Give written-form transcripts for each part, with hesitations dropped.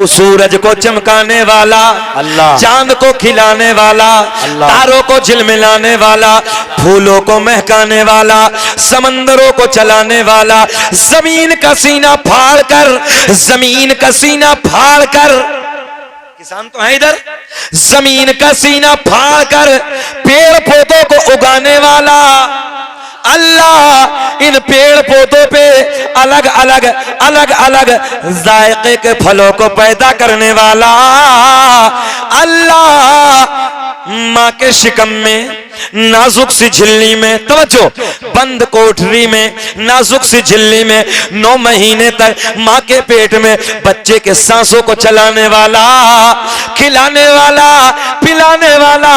सूरज को चमकाने वाला अल्लाह, चांद को खिलाने वाला अल्लाह, तारों को झिलमिलाने वाला, फूलों को महकाने वाला, समंदरों को चलाने वाला, जमीन का सीना फाड़ कर, जमीन का सीना फाड़ कर, किसान तो है इधर, जमीन का सीना फाड़ कर पेड़ पौधों को उगाने वाला अल्लाह, इन पेड़ पौधों पे अलग अलग अलग अलग जायके के फलों को पैदा करने वाला अल्लाह, माँ के शिकम में नाजुक सी झिल्ली में, तवज्जो, बंद कोठरी में नाजुक सी झिल्ली में 9 महीने तक माँ के पेट में बच्चे के सांसों को चलाने वाला, खिलाने वाला, पिलाने वाला।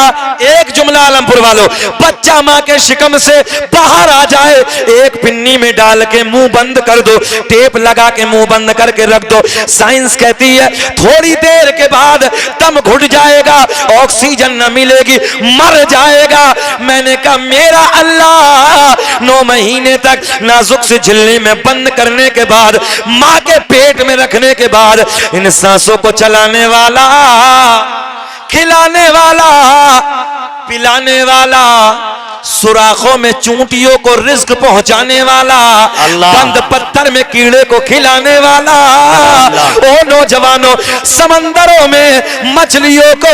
एक जुमला आलमपुर वालों, बच्चा माँ के शिकम से बाहर आ जाए, एक पिन्नी में डाल के मुंह बंद कर दो, टेप लगा के मुंह बंद करके रख दो। साइंस कहती है थोड़ी देर के बाद दम घुट जाएगा, ऑक्सीजन न मिलेगी, मर जाएगा। मैंने कहा मेरा अल्लाह 9 महीने तक नाजुक से झिल्ली में बंद करने के बाद, माँ के पेट में रखने के बाद, इन सांसों को चलाने वाला, खिलाने वाला, पिलाने वाला, सुराखों में चूंटियों को रिज्क पहुंचाने वाला, बंद पत्थर में कीड़े को खिलाने वाला, ओ नौजवानों समंदरों में मछलियों को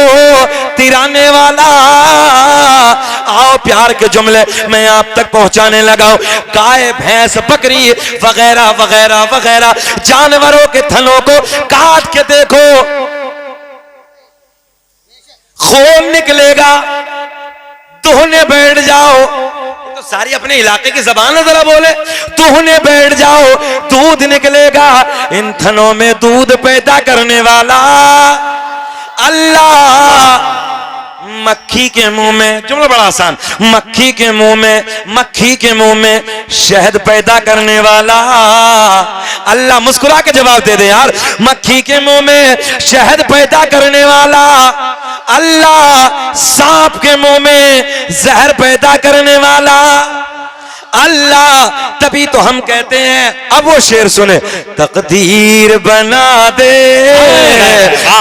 तिराने वाला। आओ प्यार के जुमले मैं आप तक पहुंचाने लगा हूं। गाय, भैंस, बकरी वगैरह वगैरह वगैरह जानवरों के थनों को काट के देखो, खून निकलेगा, तुहने बैठ जाओ, तो सारी अपने इलाके की जबान जरा बोले, तुहने बैठ जाओ, दूध निकलेगा। इन थनों में दूध पैदा करने वाला अल्लाह, मक्खी के मुंह में, जुमला बड़ा आसान, मक्खी के मुंह में, मक्खी के मुंह में शहद पैदा करने वाला अल्लाह। मुस्कुरा के जवाब दे दे यार, मक्खी के मुंह में शहद पैदा करने वाला अल्लाह, सांप के मुंह में जहर पैदा करने वाला अल्लाह। तभी तो हम कहते हैं, अब वो शेर सुने, तकदीर बना दे,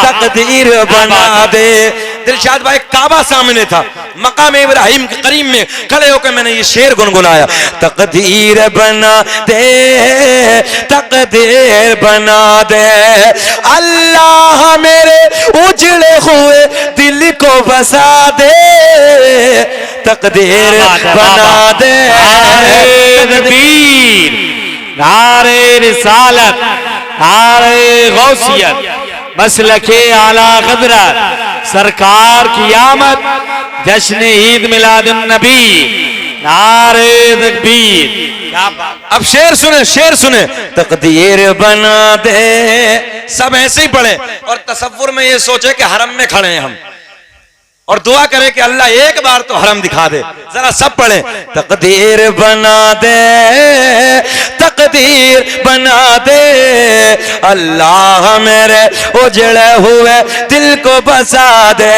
तकदीर बना दे। दिलशाद भाई, काबा सामने था, मकाम इब्राहिम के करीम में खड़े होकर मैंने ये शेर गुनगुनाया, तकदीर बना दे, तकदीर बना दे अल्लाह, मेरे उजड़े हुए दिल को बसा दे, तकदीर बना दे। तकदीर, नारे रिसालत, नारे गौसियत, मसलके आला क़दरत, सरकार की आमद, जश्न ईद मिलादुन नबी, नारे तकबीर। अब शेर सुने, शेर सुने, तकदीर बना दे। सब ऐसे ही पढ़े और तसव्वुर में ये सोचे कि हरम में खड़े हैं हम, और दुआ करे कि अल्लाह एक बार तो हरम दिखा दे। जरा सब पढ़े, तकदीर बना दे, तकदीर बना दे अल्लाह, मेरे उजड़े हुए दिल को बसा दे।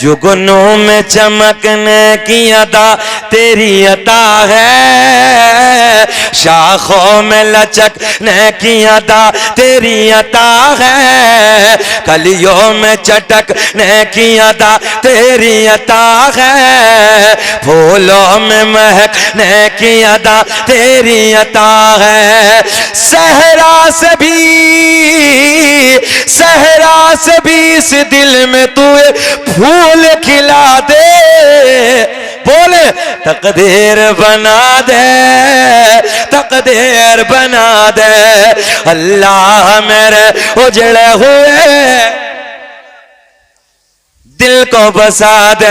जुगनों में चमकने की अदा तेरी अता है, शाखों में लचकने की अदा तेरी अता है, कलियों में चटकने की अदा तेरी अता है, फूलों में महकने की अदा तेरी अता है। सहरा से भी इस दिल में तू फूल खिला दे, बोले तकदीर बना दे, तकदीर बना दे अल्लाह, मेरे उजड़े हुए दिल को बसा दे।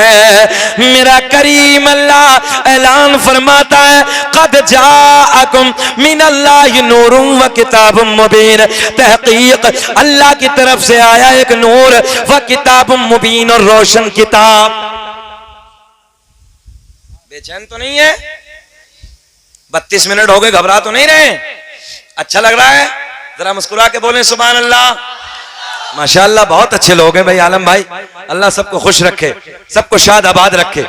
मेरा करीम अल्लाह ऐलान फरमाता है, कद जाअकुम मिनल्लाहि नूरुन व किताबुम मुबीन, तहकीक अल्लाह की तरफ से आया एक नूर व किताबुम मुबीन, और रोशन किताब। बेचैन तो नहीं है? 32 मिनट हो गए, घबरा तो नहीं रहे? अच्छा लग रहा है? जरा मुस्कुरा के बोले सुभान अल्लाह। माशाअल्लाह, बहुत अच्छे लोग हैं भाई आलम भाई, अल्लाह सबको खुश रखे, सबको शाद आबाद रखे।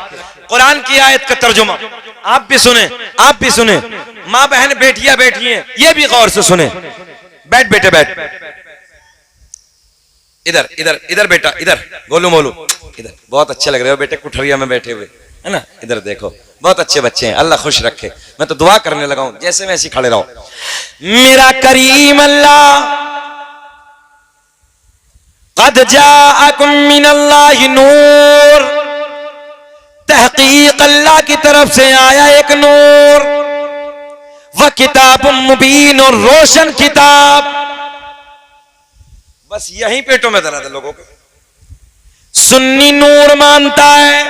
कुरान की आयत का तर्जुमा आप भी सुने, आप भी सुने, माँ बहन बेटियां बैठी हैं, ये भी गौर से सुने। बैठ बेटे बैठ, इधर इधर इधर बेटा, इधर गोलू मोलू, इधर बहुत अच्छे लग रहे हो बेटे कुठरिया में बैठे हुए, है ना। इधर देखो, बहुत अच्छे बच्चे हैं, अल्लाह खुश रखे। मैं तो दुआ करने लगा हूं, जैसे वैसे खड़े रहो। मेरा करीम अल्लाह, क़द जाअकुम मिनल्लाहि नूर, तहकीक अल्लाह की तरफ से आया एक नूर, व किताब मुबीन, और रोशन किताब। बस यही पेटों में दर्द है लोगों के। सुन्नी नूर मानता है,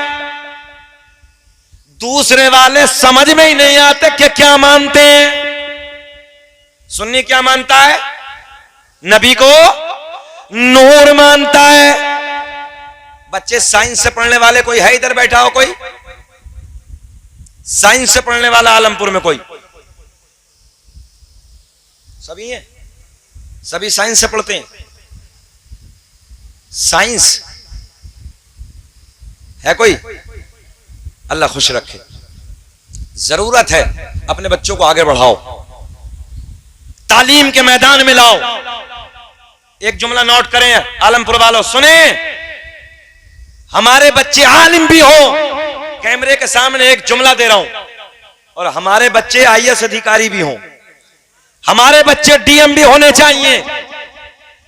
दूसरे वाले समझ में ही नहीं आते कि क्या मानते हैं। सुन्नी क्या मानता है? नबी को नूर मानता है। बच्चे साइंस से पढ़ने वाले कोई है इधर बैठा हो? कोई साइंस से पढ़ने वाला आलमपुर में कोई? सभी हैं, सभी साइंस से पढ़ते हैं। साइंस है कोई? अल्लाह खुश रखे। जरूरत है अपने बच्चों को आगे बढ़ाओ, तालीम के मैदान में लाओ। एक जुमला नोट करें आलमपुर वालों, सुने, हमारे बच्चे आलिम भी हो, कैमरे के सामने एक जुमला दे रहा हूं, और हमारे बच्चे आईएएस अधिकारी भी हों, हमारे बच्चे डीएम भी होने चाहिए,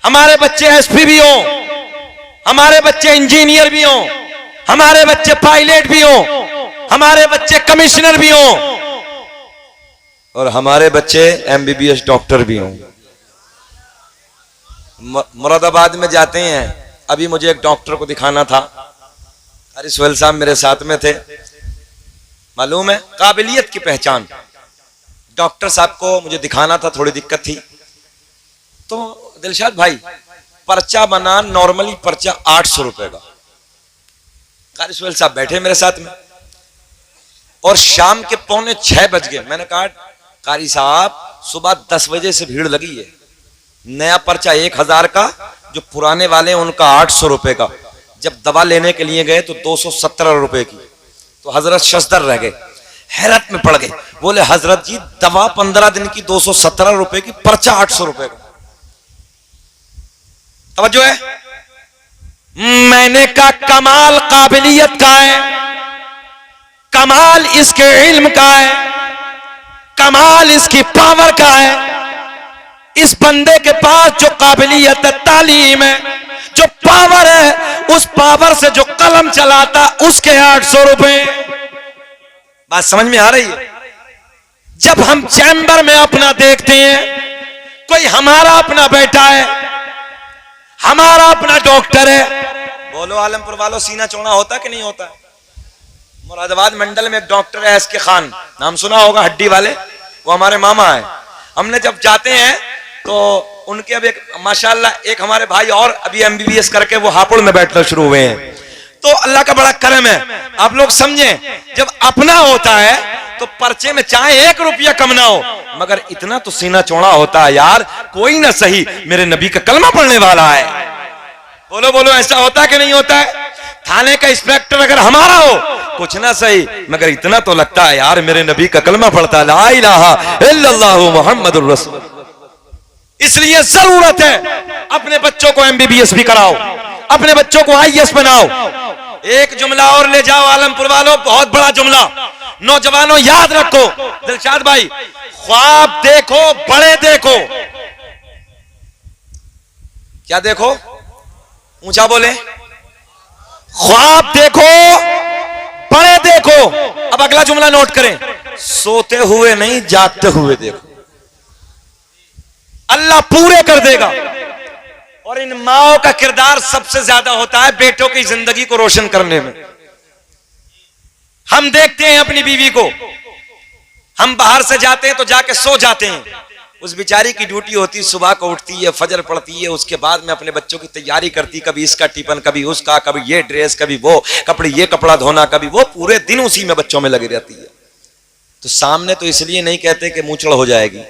हमारे बच्चे एसपी भी हों, हमारे बच्चे इंजीनियर भी हों, हमारे बच्चे पायलट भी हों, हमारे बच्चे कमिश्नर भी हों, और हमारे बच्चे एमबीबीएस डॉक्टर भी हों। मुरादाबाद में जाते हैं, अभी मुझे एक डॉक्टर को दिखाना था, अरे सोहेल साहब मेरे साथ में थे, मालूम है काबिलियत की पहचान। डॉक्टर साहब को मुझे दिखाना था, थोड़ी दिक्कत थी, तो दिलशाद भाई पर्चा बना, नॉर्मली पर्चा 800 रुपए का। कारी सोहेल साहब बैठे मेरे साथ में, और शाम के 5:45 बज गए। मैंने कहा कारी साहब सुबह 10 बजे से भीड़ लगी है, नया पर्चा 1000 का, जो पुराने वाले हैं उनका 800 रुपए का। जब दवा लेने के लिए गए तो 217 रुपए की, तो हजरत शशदर रह गए, हैरत में पड़ गए। बोले हजरत जी दवा 15 दिन की 217 रुपए की, पर्चा 800 रुपए का। तवज्जो है? मैंने कहा कमाल काबिलियत का है, कमाल इसके इल्म का है, कमाल इसकी पावर का है। इस बंदे के पास जो काबिलियत है, तालीम है, जो पावर है, उस पावर से जो कलम चलाता उसके 800 रुपए। बात समझ में आ रही है? जब हम चैम्बर में अपना देखते हैं, कोई हमारा अपना बेटा है, हमारा अपना डॉक्टर है, बोलो आलमपुर वालों सीना चौड़ा होता कि नहीं होता? मुरादाबाद मंडल में एक डॉक्टर है एसके खान, नाम सुना होगा, हड्डी वाले, वो हमारे मामा है। हमने जब जाते हैं तो उनके अब एक माशाल्लाह एक हमारे भाई और अभी एमबीबीएस करके वो हापुड़ में बैठना शुरू हुए हैं। तो अल्लाह का बड़ा करम है, आप लोग समझें, जब अपना होता है तो पर्चे में चाहे 1 रुपया कम ना हो, मगर इतना तो सीना चौड़ा होता है यार, कोई ना सही मेरे नबी का कलमा पढ़ने वाला है। बोलो बोलो, ऐसा होता है कि नहीं होता है? थाने का इंस्पेक्टर अगर हमारा हो, कुछ ना सही मगर इतना तो लगता है यार मेरे नबी का कलमा पढ़ता है, ला इलाहा इल्लल्लाहु मुहम्मदुर रसूल। इसलिए जरूरत है अपने बच्चों को एमबीबीएस भी कराओ, अपने बच्चों को आईएएस बनाओ। एक जुमला और ले जाओ आलमपुर वालों, बहुत बड़ा जुमला, नौजवानों याद रखो। दिलशाद भाई, ख्वाब देखो, बड़े देखो। क्या देखो? ऊंचा बोले। ख्वाब देखो, बड़े देखो। अब अगला जुमला नोट करें, सोते हुए नहीं जागते हुए देखो, अल्लाह पूरे कर देगा। और इन माओ का किरदार सबसे ज्यादा होता है बेटों की जिंदगी को रोशन करने में। हम देखते हैं अपनी बीवी को, हम बाहर से जाते हैं तो जाके सो जाते हैं, उस बेचारी की ड्यूटी होती, सुबह को उठती है, फजर पढ़ती है, उसके बाद में अपने बच्चों की तैयारी करती, कभी इसका टिफिन, कभी उसका, कभी ये ड्रेस, कभी वो कपड़े, ये कपड़ा धोना, कभी वो, पूरे दिन उसी में बच्चों में लगी रहती है। तो सामने तो इसलिए नहीं कहते कि मूंछड़ हो जाएगी,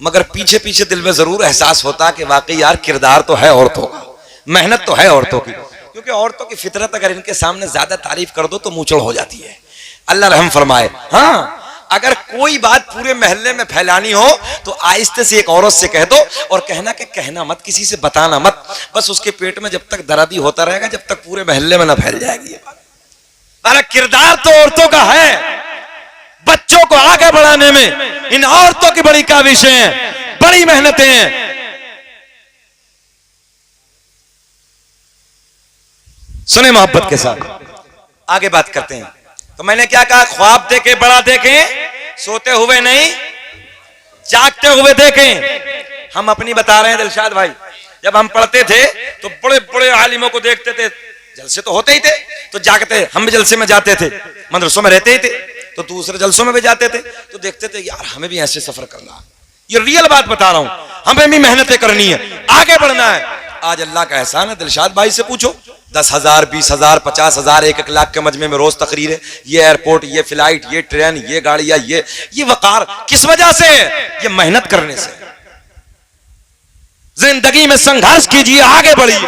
मगर पीछे पीछे दिल में जरूर एहसास होता कि वाकई यार किरदार तो है औरतों का, मेहनत तो है औरतों की। क्योंकि औरतों की फितरत अगर इनके सामने ज्यादा तारीफ कर दो तो मूंछड़ हो जाती है। अल्लाह रहम फरमाए। हाँ, अगर कोई बात पूरे मोहल्ले में फैलानी हो तो आहिस्ते से एक औरत से कह दो और कहना कि कहना मत, किसी से बताना मत, बस उसके पेट में जब तक दर्द होता रहेगा जब तक पूरे मोहल्ले में ना फैल जाएगी ये बात। अरे किरदार तो औरतों का है बच्चों को आगे बढ़ाने में, इन औरतों की बड़ी काविशें हैं, बड़ी मेहनतें हैं। सुने मोहब्बत के साथ आगे बात करते हैं। तो मैंने क्या कहा, ख्वाब देखे बड़ा देखें, सोते हुए नहीं जागते हुए देखें। हम अपनी बता रहे हैं दिलशाद भाई, जब हम पढ़ते थे तो बड़े बड़े आलिमों को देखते थे, जलसे तो होते ही थे तो जागते, हम भी जलसे में जाते थे, मदरसों में रहते ही थे तो दूसरे जलसों में भी जाते थे तो देखते थे यार हमें भी ऐसे सफर करना। ये रियल बात बता रहा हूं, हमें भी मेहनतें करनी है, आगे बढ़ना है। आज अल्लाह का एहसान है, दिलशाद भाई से पूछो, 10,000 20,000 50,000 1-1 लाख के मजमे में रोज तकरीर है। ये एयरपोर्ट, ये फ्लाइट, ये ट्रेन, ये गाड़ियां, ये वकार किस वजह से? ये मेहनत करने से। जिंदगी में संघर्ष कीजिए, आगे बढ़िए।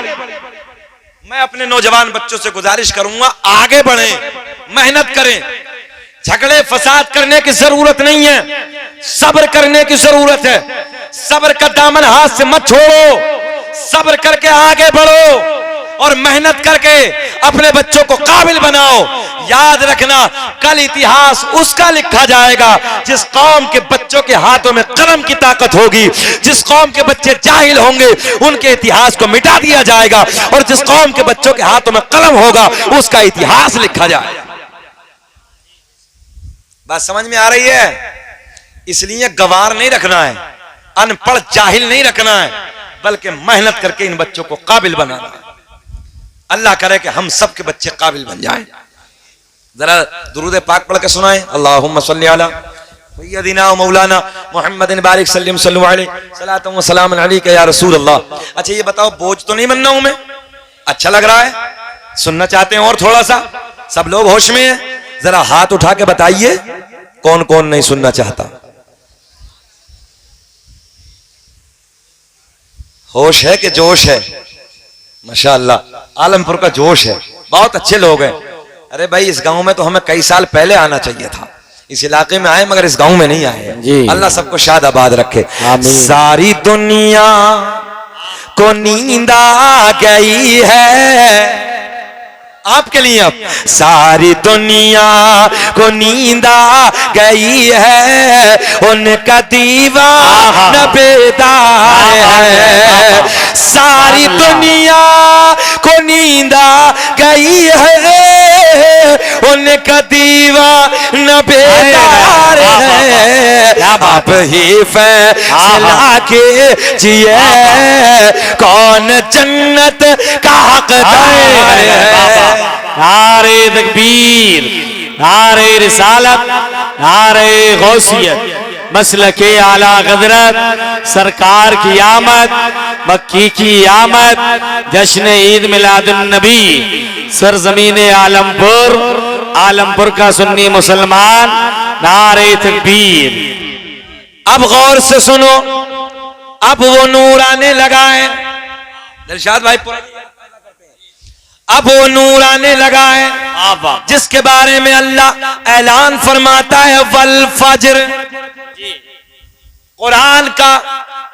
मैं अपने नौजवान बच्चों से गुजारिश करूंगा, आगे बढ़ें, मेहनत करें। झगड़े फसाद करने की जरूरत नहीं है, सब्र करने की जरूरत है। सब्र का दामन हाथ से मत छोड़ो, सब्र करके आगे बढ़ो और मेहनत करके अपने बच्चों को काबिल बनाओ। याद रखना, कल इतिहास उसका लिखा जाएगा जिस कौम के बच्चों के हाथों में कलम की ताकत होगी। जिस कौम के बच्चे जाहिल होंगे उनके इतिहास को मिटा दिया जाएगा, और जिस कौम के बच्चों के हाथों में कलम होगा उसका इतिहास लिखा जाएगा। बात समझ में आ रही है? इसलिए गवार नहीं रखना है, अनपढ़ जाहिल नहीं रखना है, बल्कि मेहनत करके इन बच्चों को काबिल बनाना है। अल्लाह करे कि हम सब के बच्चे काबिल बन जाएं। जरा दुरूद पाक पढ़ के सुनाएं। अल्लाहुम्मा सल्ली अला सय्यदिना व मौलाना मुहम्मदिन बारिक सल्लल्लाहु अलैहि सलातु व सलाम अलैका या रसूल अल्लाह। अच्छा ये बताओ, बोझ तो नहीं बनना हूं मैं? अच्छा लग रहा है? सुनना चाहते हैं और थोड़ा सा? सब लोग होश में हैं? जरा हाथ उठा के बताइए कौन कौन नहीं सुनना चाहता। होश है कि जोश है? माशाअल्लाह, आलमपुर का जोश है, बहुत अच्छे लोग हैं। अरे भाई इस गांव में तो हमें कई साल पहले आना चाहिए था, इस इलाके में आए मगर इस गांव में नहीं आए। अल्लाह सबको शाद आबाद रखे। सारी दुनिया को नींद आ गई है आपके लिए, अब सारी दुनिया को नींद आ गई है, उनका दीवाना बेदार है। सारी दुनिया को नींद आ गई है, उनका दीवाना बेदार है। आप ही फैसला कीजिए कौन जन्नत का हकदार है। नारे तकबीर, नारे रिसालत, नारे गौसियत, मसलके आला क़दरत, सरकार की आमद, मक्की की आमद, जश्न ईद मिलादुन नबी, सरजमीन आलमपुर, आलमपुर का सुन्नी मुसलमान, नारे तकबीर। अब गौर से सुनो, अब वो नूर आने लगा है। दिलशाद भाई अब वो नूर आने लगा है जिसके बारे में अल्लाह ऐलान फरमाता है, वल फज्र। कुरान का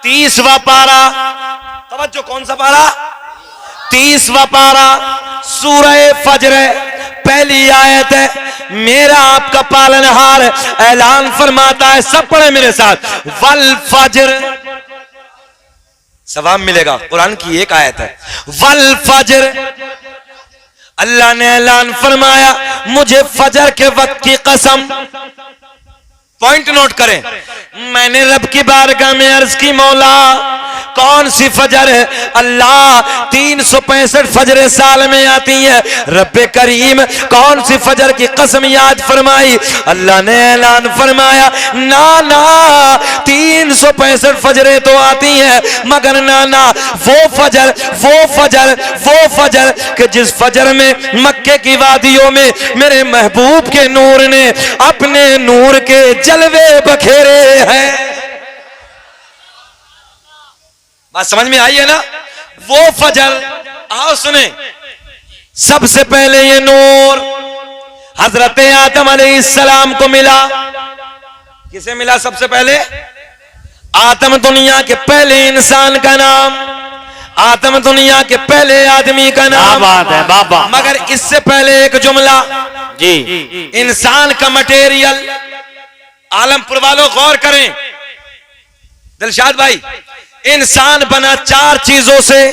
30वां पारा, तवज्जो, कौन सा पारा? 30वां पारा, सूरह फज्र, पहली आयत है। मेरा आपका पालनहार ऐलान फरमाता है, सब पढ़े मेरे साथ, वल फज्र। सवाब मिलेगा, कुरान की एक आयत है, वल फज्र। अल्लाह ने ऐलान फरमाया, मुझे फजर के वक्त की कसम। पॉइंट नोट करें, मैंने रब की बारगाह में अर्ज की, मौला कौन सी फजर है? अल्लाह 365 फजर साल में आती है। रब्बे करीम कौन सी फजर की कसम याद फरमाई? अल्लाह ने ऐलान फरमाया, ना ना 365 फजरें तो आती हैं, मगर ना ना वो फजर, वो फजर, वो फजर कि जिस फजर में मक्के की वादियों में मेरे महबूब के नूर ने अपने नूर के जलवे बखेरे हैं। बात समझ में आई है ना? वो फजर, आओ सुने। सबसे पहले ये नूर हजरत आदम अलैहिस्सलाम को मिला। किसे मिला सबसे पहले? आदम दुनिया के पहले इंसान का नाम, आदम दुनिया के पहले आदमी का नाम। बात है बाबा। मगर इससे पहले एक जुमला जी, इंसान का मटेरियल। आलमपुर वालों गौर करें, दिलशाद भाई, इंसान बना 4 चीजों से।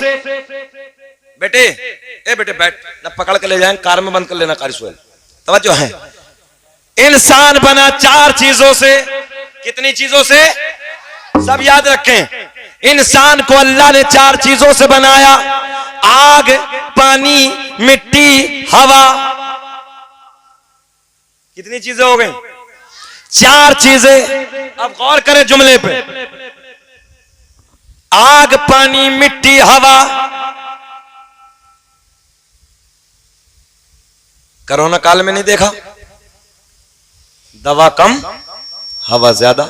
बेटे बेटे बैठ ना, पकड़ के ले जाएं, कार में बंद कर लेना कारी सुहेल, तवज्जो है। इंसान बना 4 चीजों से। कितनी चीजों से? सब याद रखें। इंसान को अल्लाह ने 4 चीजों से बनाया, आग, पानी, मिट्टी, हवा। कितनी चीजें हो गई? 4 चीजें। अब गौर करें जुमले पे, आग, पानी, मिट्टी, हवा। कोरोना काल में नहीं देखा? दवा कम हवा ज्यादा,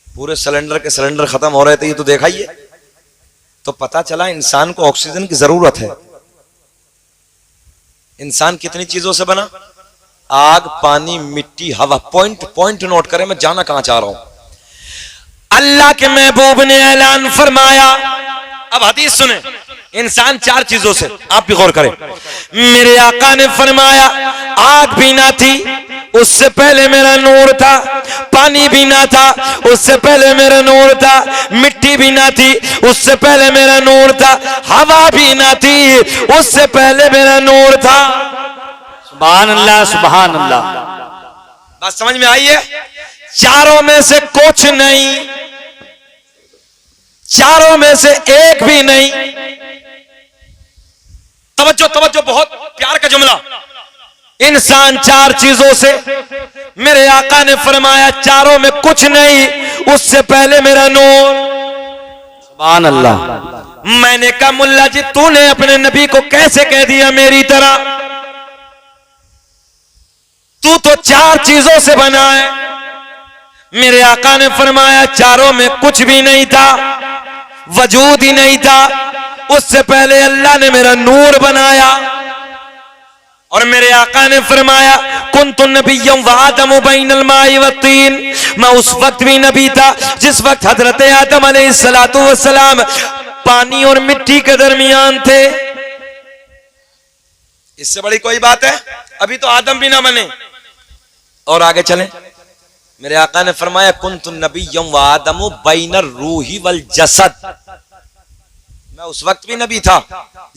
पूरे सिलेंडर के सिलेंडर खत्म हो रहे थे, ये तो देखा ही है। तो पता चला इंसान को ऑक्सीजन की जरूरत है। इंसान कितनी चीजों से बना? आग, पानी, मिट्टी, हवा। पॉइंट नोट करें, मैं जाना कहां चाह रहा हूं। अल्लाह के महबूब ने ऐलान फरमाया, अब हदीस सुने, इंसान 4 चीजों से, आप भी गौर करें। मेरे आका ने फरमाया, आग भी ना थी, उससे पहले मेरा नूर था। पानी भी ना था, उससे पहले मेरा नूर था। मिट्टी भी ना थी, उससे पहले मेरा नूर था। हवा भी ना थी, उससे पहले मेरा नूर था। सुभान अल्लाह, सुभान अल्लाह। बात समझ में आई है? चारों में से कुछ नहीं, चारों में से एक भी नहीं। तवज्जो तवज्जो, बहुत प्यार का जुमला। इंसान 4 चीजों से, मेरे आका ने फरमाया चारों में कुछ नहीं, उससे पहले मेरा नूर। सुभान अल्लाह। मैंने कहा मुल्ला जी, तूने अपने नबी को कैसे कह दिया मेरी तरह? तू तो 4 चीजों से बना है। मेरे आका ने फरमाया चारों में कुछ भी नहीं था, वजूद ही नहीं था, उससे पहले अल्लाह ने मेरा नूर बनाया। और मेरे आका ने फरमाया, कुन्तु नबिय्यम व आदम बैनल माई व तीन। मैं उस वक्त भी नबी था जिस वक्त हजरत आदम अलैहिस्सलातु वस्सलाम पानी और मिट्टी के दरमियान थे। इससे बड़ी कोई बात है? अभी तो आदम भी ना बने। और आगे चलें, मेरे आका ने फरमाया, कुन्तु नबिय्यम व आदम बैनर रूही वल जसद। मैं उस वक्त भी नबी था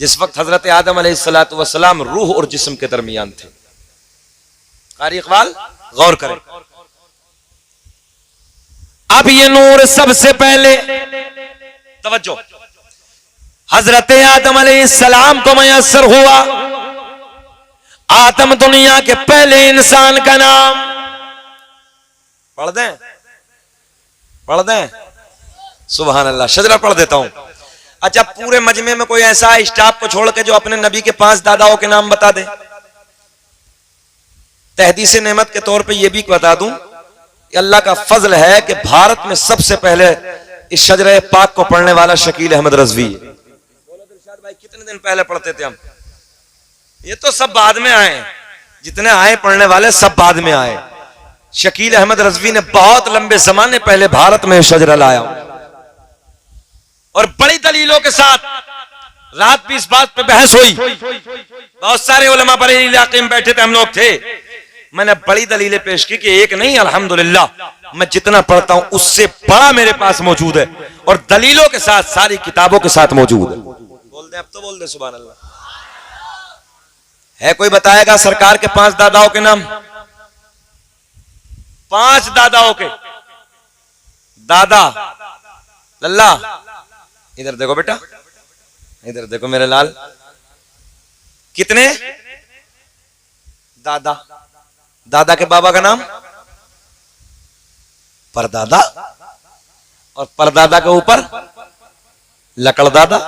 जिस वक्त हजरत आदम अलैहिस्सलातु वस्सलाम रूह और जिस्म के दरमियान थे। कारी इकबाल गौर करें। अब ये नूर सबसे पहले, तवज्जो, हजरत आदम अलैहिस्सलाम को मयस्सर हुआ। आदम दुनिया के पहले इंसान का नाम। पढ़ दें? सुभान अल्लाह। शजरा पढ़ देता हूं। अच्छा, पूरे मजमे में कोई ऐसा स्टाफ को छोड़ के जो अपने नबी के 5 दादाओं के नाम बता दे। तहदीस नेमत के तौर पे ये भी बता दूं कि अल्लाह का फजल है कि भारत में सबसे पहले इस शजरे पाक को पढ़ने वाला शकील अहमद रजवी। भाई कितने दिन पहले पढ़ते थे हम? ये तो सब बाद में आए, जितने आए पढ़ने वाले सब बाद में आए। शकील अहमद रजवी ने बहुत लंबे जमाने पहले भारत में शजरा लाया और बड़ी दलीलों के साथ रात भी इस बात पे बहस हुई। बहुत सारे उलमा बड़े इलाके में बैठे थे, हम लोग थे। मैंने बड़ी दलीलें पेश की कि एक नहीं, अल्हम्दुलिल्लाह मैं जितना पढ़ता हूं उससे बड़ा मेरे पास मौजूद है और दलीलों के साथ सारी किताबों के साथ मौजूद है। बोल दे, अब तो बोल दे सुभान अल्लाह। है कोई बताएगा सरकार के 5 दादाओं के नाम? 5 दादाओं के दादा। लल्ला इधर देखो बेटा, इधर देखो मेरे लाल। कितने दादा? दादा के बाबा का नाम परदादा और परदादा के ऊपर लकड़ दादा,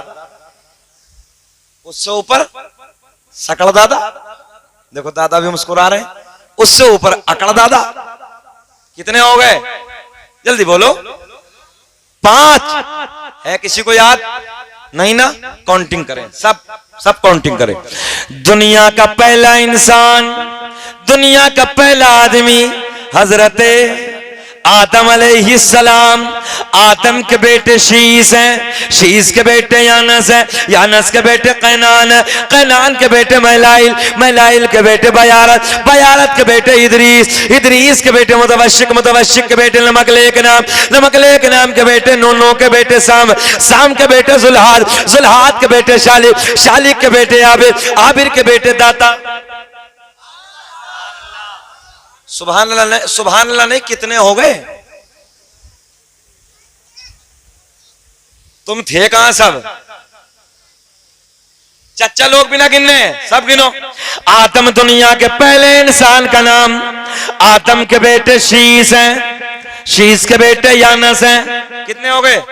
उससे ऊपर सकड़ दादा। देखो दादा भी मुस्कुरा रहे हैं। उससे ऊपर अकड़ दादा। कितने हो गए? जल्दी बोलो। 5 है। किसी को याद नहीं ना? काउंटिंग करें, सब काउंटिंग करें। दुनिया का पहला इंसान, दुनिया का पहला आदमी हजरत आदम अलैहिस्सलाम, आदम के बेटे शीस हैं, शीस के बेटे यानस हैं, यानस के बेटे कैनान हैं, कैनान के बेटे महलाइल, महलाइल के बेटे बयारत, बयारत के बेटे इदरीस, इदरीस के बेटे मुतवश्शिक, मुतवश्शिक के बेटे नमकलेक नाम, नमकलेक नाम के बेटे नूनो के बेटे साम, साम के बेटे जुल्हाद, जुल्हाद के बेटे शालिक, शालिक के बेटे आबिर, आबिर के बेटे दाता। सुभान अल्लाह नहीं, कितने हो गए? तुम थे कहां सब? चच्चा लोग बिना गिनने, सब गिनो। आदम दुनिया के पहले इंसान का नाम, आदम के बेटे शीस हैं, शीस के बेटे यानस हैं, कितने हो गए?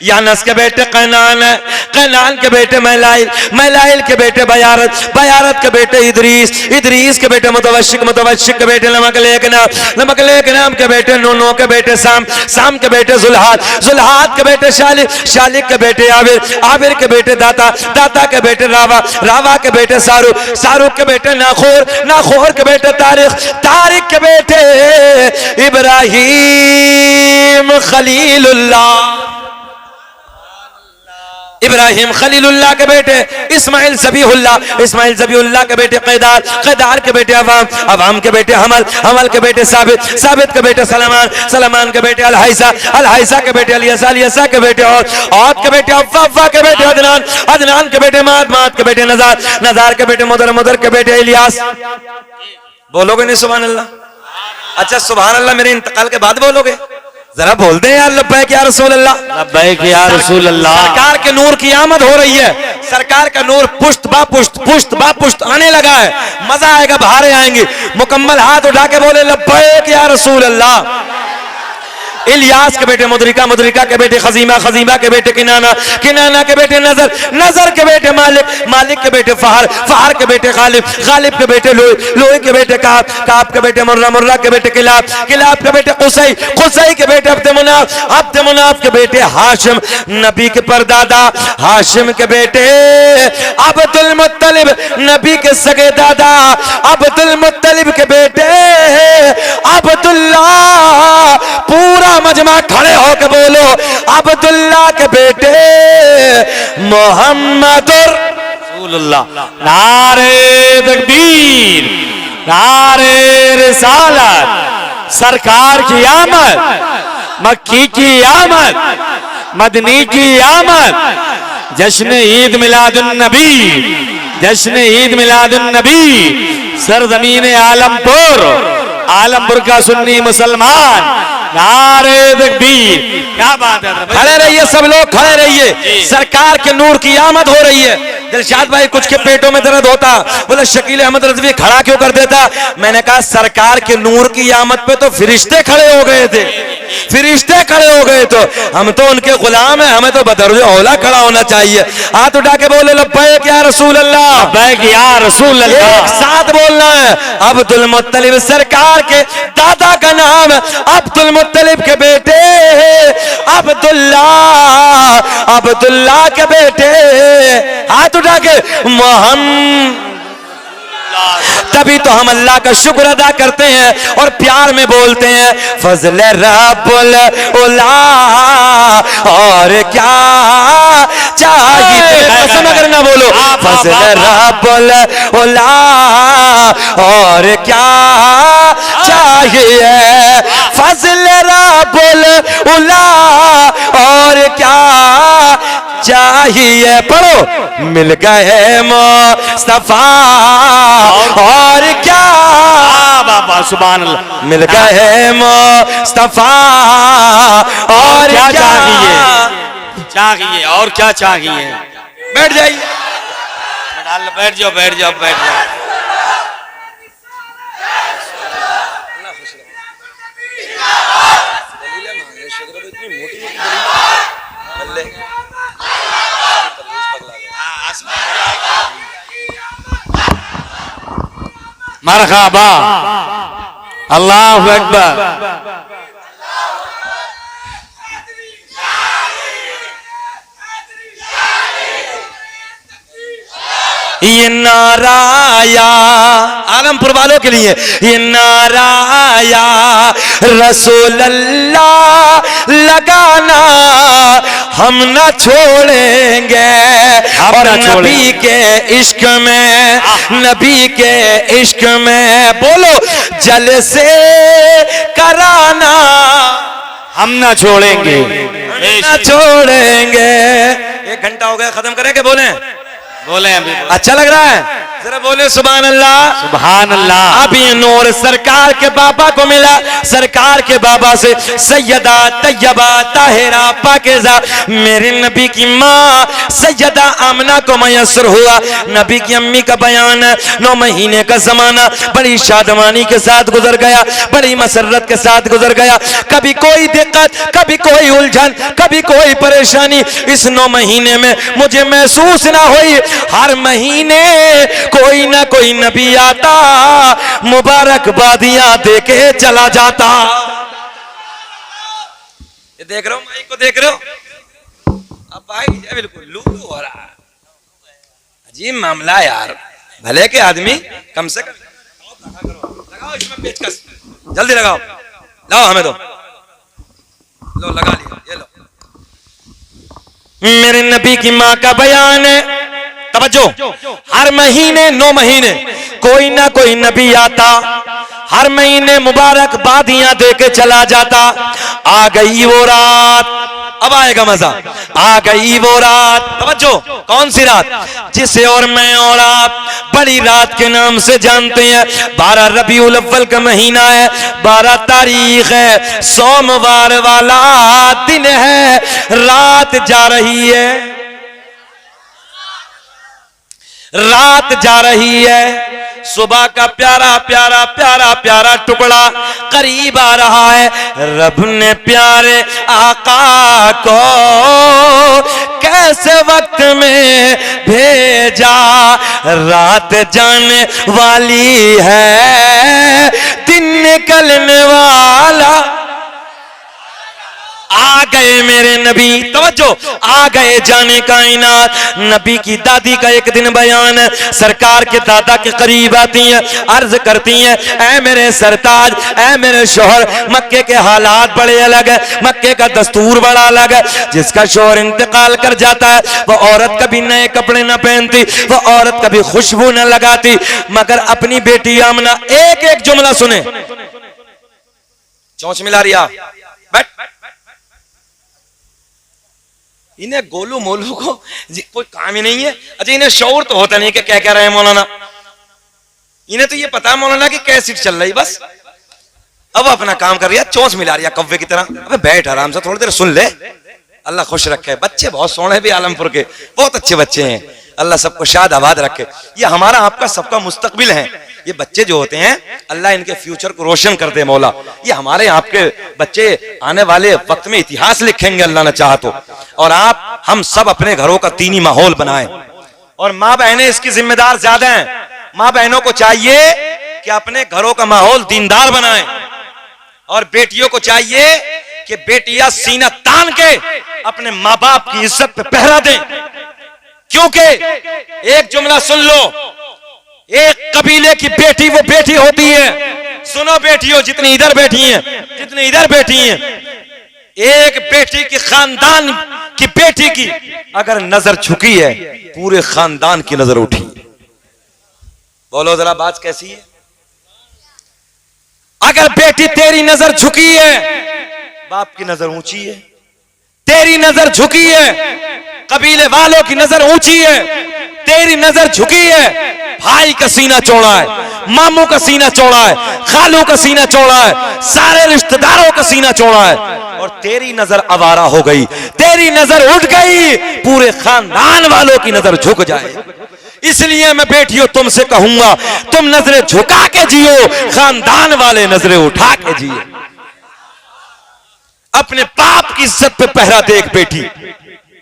यानस के बेटे कैनान है, कैनान के बेटे महलाइल, महलाइल के बेटे बयारत, बयारत के बेटे इदरीस, इदरीस के बेटे मुतवश्शिक, मुतवश्शिक के बेटे नमकलेक नाम, नमकलेक नाम के बेटे नूनो के बेटे साम, साम के बेटे जुल्हाद, जुल्हाद के बेटे शालिक, शालिक के बेटे आबिर, आबिर के बेटे दाता, दाता के बेटे रावा, रावा के बेटे सारुक, सारुक के बेटे नाखोर, नाखोर के बेटे तारिक, तारिक के बेटे इब्राहीम खलीलुल्लाह, इब्राहिम खलीलुल्लाह के बेटे इस्माइल ज़बीहुल्लाह, इस्माइल ज़बीहुल्लाह के बेटे क़ैदार, क़ैदार के बेटे अवाम, अवाम के बेटे हमल, हमल के बेटे साबित, साबित के बेटे सलमान, सलमान के बेटे अलहैसा, अलहैसा के बेटे अलियसा, अलियसा के बेटे औद के बेटे अव्वा, अव्वा के बेटे अदनान, अदनान के बेटे माद, माद के बेटे नज़ार, नज़ार के बेटे मुदर, मुदर के बेटे इलियास। बोलोगे नहीं सुभान अल्लाह? अच्छा सुभान अल्लाह मेरे इंतकाल के बाद बोलोगे? जरा बोलते हैं यार लब्बैक या रसूल अल्लाह, लब्बैक या रसूल अल्लाह। सरकार के नूर की आमद हो रही है, सरकार का नूर पुष्ट बा पुष्ट, पुष्ट बा पुष्ट आने लगा है, मजा आएगा, बहारें आएंगी। मुकम्मल हाथ उठा के बोले लब्बैक या रसूल अल्लाह। इलियास के बेटे मुदरिका, मुदरिका के बेटे खजीमा, खजीमा के बेटे किनाना, किनाना के बेटे नजर, नजर के बेटे मालिक, मालिक के बेटे फहर, फहर के बेटे गालिब, गालिब के बेटे लोई, लोई के बेटे काब, काब के बेटे मुर्रा, मुर्रा के बेटे किलाब, किलाब के बेटे कुसई, कुसई के बेटे अब्द मुनाफ, अब्द मुनाफ के बेटे हाशिम, नबी के परदादा हाशिम के बेटे अब्दुल मुत्तलिब, नबी के सगे दादा अब्दुल मुत्तलिब के बेटे अब्दुल्लाह। पूरा मजमा खड़े होकर बोलो अब्दुल्लाह के बेटे मोहम्मदुर रसूलुल्लाह। नारे तकबीर, नारे रिसालत, सरकार की आमद, मक्की की आमद, मदनी की आमद, जश्न ईद मिलादुन नबी, जश्न ईद मिलादुन नबी, सरजमीन आलमपुर, आलमपुर का सुन्नी मुसलमान। नारे तकबीर, क्या बात है। खड़े रहिए सब लोग, खड़े रहिए, सरकार के नूर की आमद हो रही है। दिलशाद भाई कुछ के पेटों में दर्द होता, बोले शकील अहमद रज़वी खड़ा क्यों कर देता? मैंने कहा सरकार के नूर की आमद पे तो फरिश्ते खड़े हो गए थे, फरिश्ते खड़े हो गए, तो हम तो उनके गुलाम हैं, हमें तो बदरुज औला खड़ा होना चाहिए। हाथ उठा के बोले लब्बैक या रसूल अल्लाह, लब्बैक या रसूल अल्लाह। एक साथ बोलना है। अब्दुल मुत्तलिब सरकार के दादा का नाम, अब्दुल मुत्तलिब के बेटे अब्दुल्लाह, अब्दुल्लाह के बेटे हाथ उठा के मोहम्मद। तभी तो हम अल्लाह का शुक्र अदा करते हैं और प्यार में बोलते हैं फजल रब्बुल उला, और क्या चाहिए? कसम अगर ना बोलो फजल रब्बुल उला, और क्या चाहिए? फजल रब्बुल उला, और क्या चाहिए? पढ़ो मिल गए मुस्तफा, और क्या बाबा सुभान अल्लाह। मिल गए मुस्तफा, और क्या चाहिए? चाहिए और क्या चाहिए? बैठ जाइए, बैठ जाओ, बैठ जाओ, बैठ जाओ। मरहबा, अल्लाहु अकबर। ये नाराया आलमपुर वालों के लिए, ये नाराया रसूल अल्लाह लगाना हम न छोड़ेंगे। और नबी के इश्क में, नबी के इश्क में बोलो जलसे कराना हम ना छोड़ेंगे, न छोड़ेंगे। 1 घंटा हो गया, खत्म करें कि बोले? बोले अभी। अच्छा लग रहा है? जरा बोले सुभान अल्लाह। सुभान अल्लाह। अब ये नूर सरकार के बाबा को मिला, सरकार के बाबा से सैयदा तैयबा ताहिरा पाकीज़ा मेरे नबी की माँ सैयदा आमना को मयसर हुआ। नबी की अम्मी का बयान, 9 महीने का जमाना बड़ी शादमानी के साथ गुजर गया, बड़ी मसरत के साथ गुजर गया। कभी कोई दिक्कत, कभी कोई उलझन, कभी कोई परेशानी इस 9 महीने में मुझे महसूस ना हुई। हर महीने कोई ना कोई नबी आता, मुबारकबादियां देके चला जाता। ये देख रहे हो, माइक को देख रहे हो? अब भाई बिल्कुल लूलू हो रहा है। अजीब मामला यार। भले के आदमी कम से कम लगाओ इसमें पेचकस, जल्दी लगाओ, लाओ हमें दो, लो लगा लिया, ये लो। मेरे नबी की माँ का बयान है, तवज्जो, हर महीने 9 महीने कोई ना कोई नबी आता, हर महीने मुबारकबादियां देके चला जाता। आ गई वो रात, अब आएगा मजा। आ गई वो रात, तवज्जो, कौन सी रात? जिसे और मैं और आप बड़ी रात के नाम से जानते हैं। 12 रबीउल अव्वल का महीना है, 12 तारीख है, सोमवार वाला दिन है। रात जा रही है, रात जा रही है, सुबह का प्यारा प्यारा प्यारा प्यारा टुकड़ा करीब आ रहा है। रब ने प्यारे आका को कैसे वक्त में भेजा, रात जाने वाली है, दिन निकलने वाला। आ गए मेरे नबी, तवज्जो, आ गए जाने कायनात। नबी की दादी का एक दिन बयान है, सरकार के दादा के करीब आती हैं, अर्ज करती हैं, ऐ मेरे सरताज, ऐ मेरे शोहर, मक्के के हालात बड़े अलग है, मक्के का दस्तूर बड़ा अलग है। जिसका शोहर इंतकाल कर जाता है वह औरत कभी नए कपड़े न पहनती, वह औरत कभी खुशबू न लगाती, मगर अपनी बेटी आमना एक एक जुमला सुने, चौंच मिला रिया, बैठ, इन्हें गोलू मोलू को कोई काम ही नहीं है। अच्छा, इन्हें शौर तो होता नहीं कि क्या कह रहे हैं मौलाना, इन्हें तो ये पता है मौलाना की कैसी चल रही, बस अब अपना काम कर रही है, चौंच मिला रही है कव्वे की तरह। अबे बैठ आराम से, थोड़ी देर सुन ले, अल्लाह खुश रखे। बच्चे बहुत सोने भी आलमपुर के, बहुत अच्छे बच्चे हैं, अल्लाह सबको शाद आबाद रखे। ये हमारा आपका सबका मुस्तकबिल है। ये बच्चे जो होते हैं, अल्लाह इनके फ्यूचर को रोशन कर दे मौला। ये हमारे आपके बच्चे आने वाले वक्त में इतिहास लिखेंगे अल्लाह ने चाहा तो। और आप हम सब अपने घरों का दीनी माहौल बनाएं। और माँ बहनें इसकी जिम्मेदार ज्यादा हैं। माँ बहनों को चाहिए कि अपने घरों का माहौल दीनदार बनाएं, और बेटियों को चाहिए कि बेटियां सीना तान के अपने माँ बाप की इज्जत पे पहरा दें। क्योंकि एक जुमला सुन लो, एक कबीले की बेटी वो बेटी होती है। सुनो बेटियों, जितनी इधर बैठी हैं, जितनी इधर बैठी हैं, एक बेटी की खानदान की बेटी की अगर नजर झुकी है, पूरे खानदान की नजर उठी। बोलो जरा बात कैसी है? अगर बेटी तेरी नजर झुकी है, बाप की नजर ऊंची है, तेरी नजर झुकी है, कबीले वालों की नजर ऊंची है, तेरी नजर झुकी है, भाई का सीना चौड़ा है, मामू का सीना चौड़ा है, खालू का सीना चौड़ा है, सारे रिश्तेदारों का सीना चौड़ा है, और तेरी नजर आवारा हो गई, तेरी नजर उठ गई, पूरे खानदान वालों की नजर झुक जाए। इसलिए मैं बेटियों तुमसे कहूंगा, तुम नजरें झुका के जियो, खानदान वाले नजरें उठा के जिए। अपने बाप की इज्जत पे पहरा देख बेटी।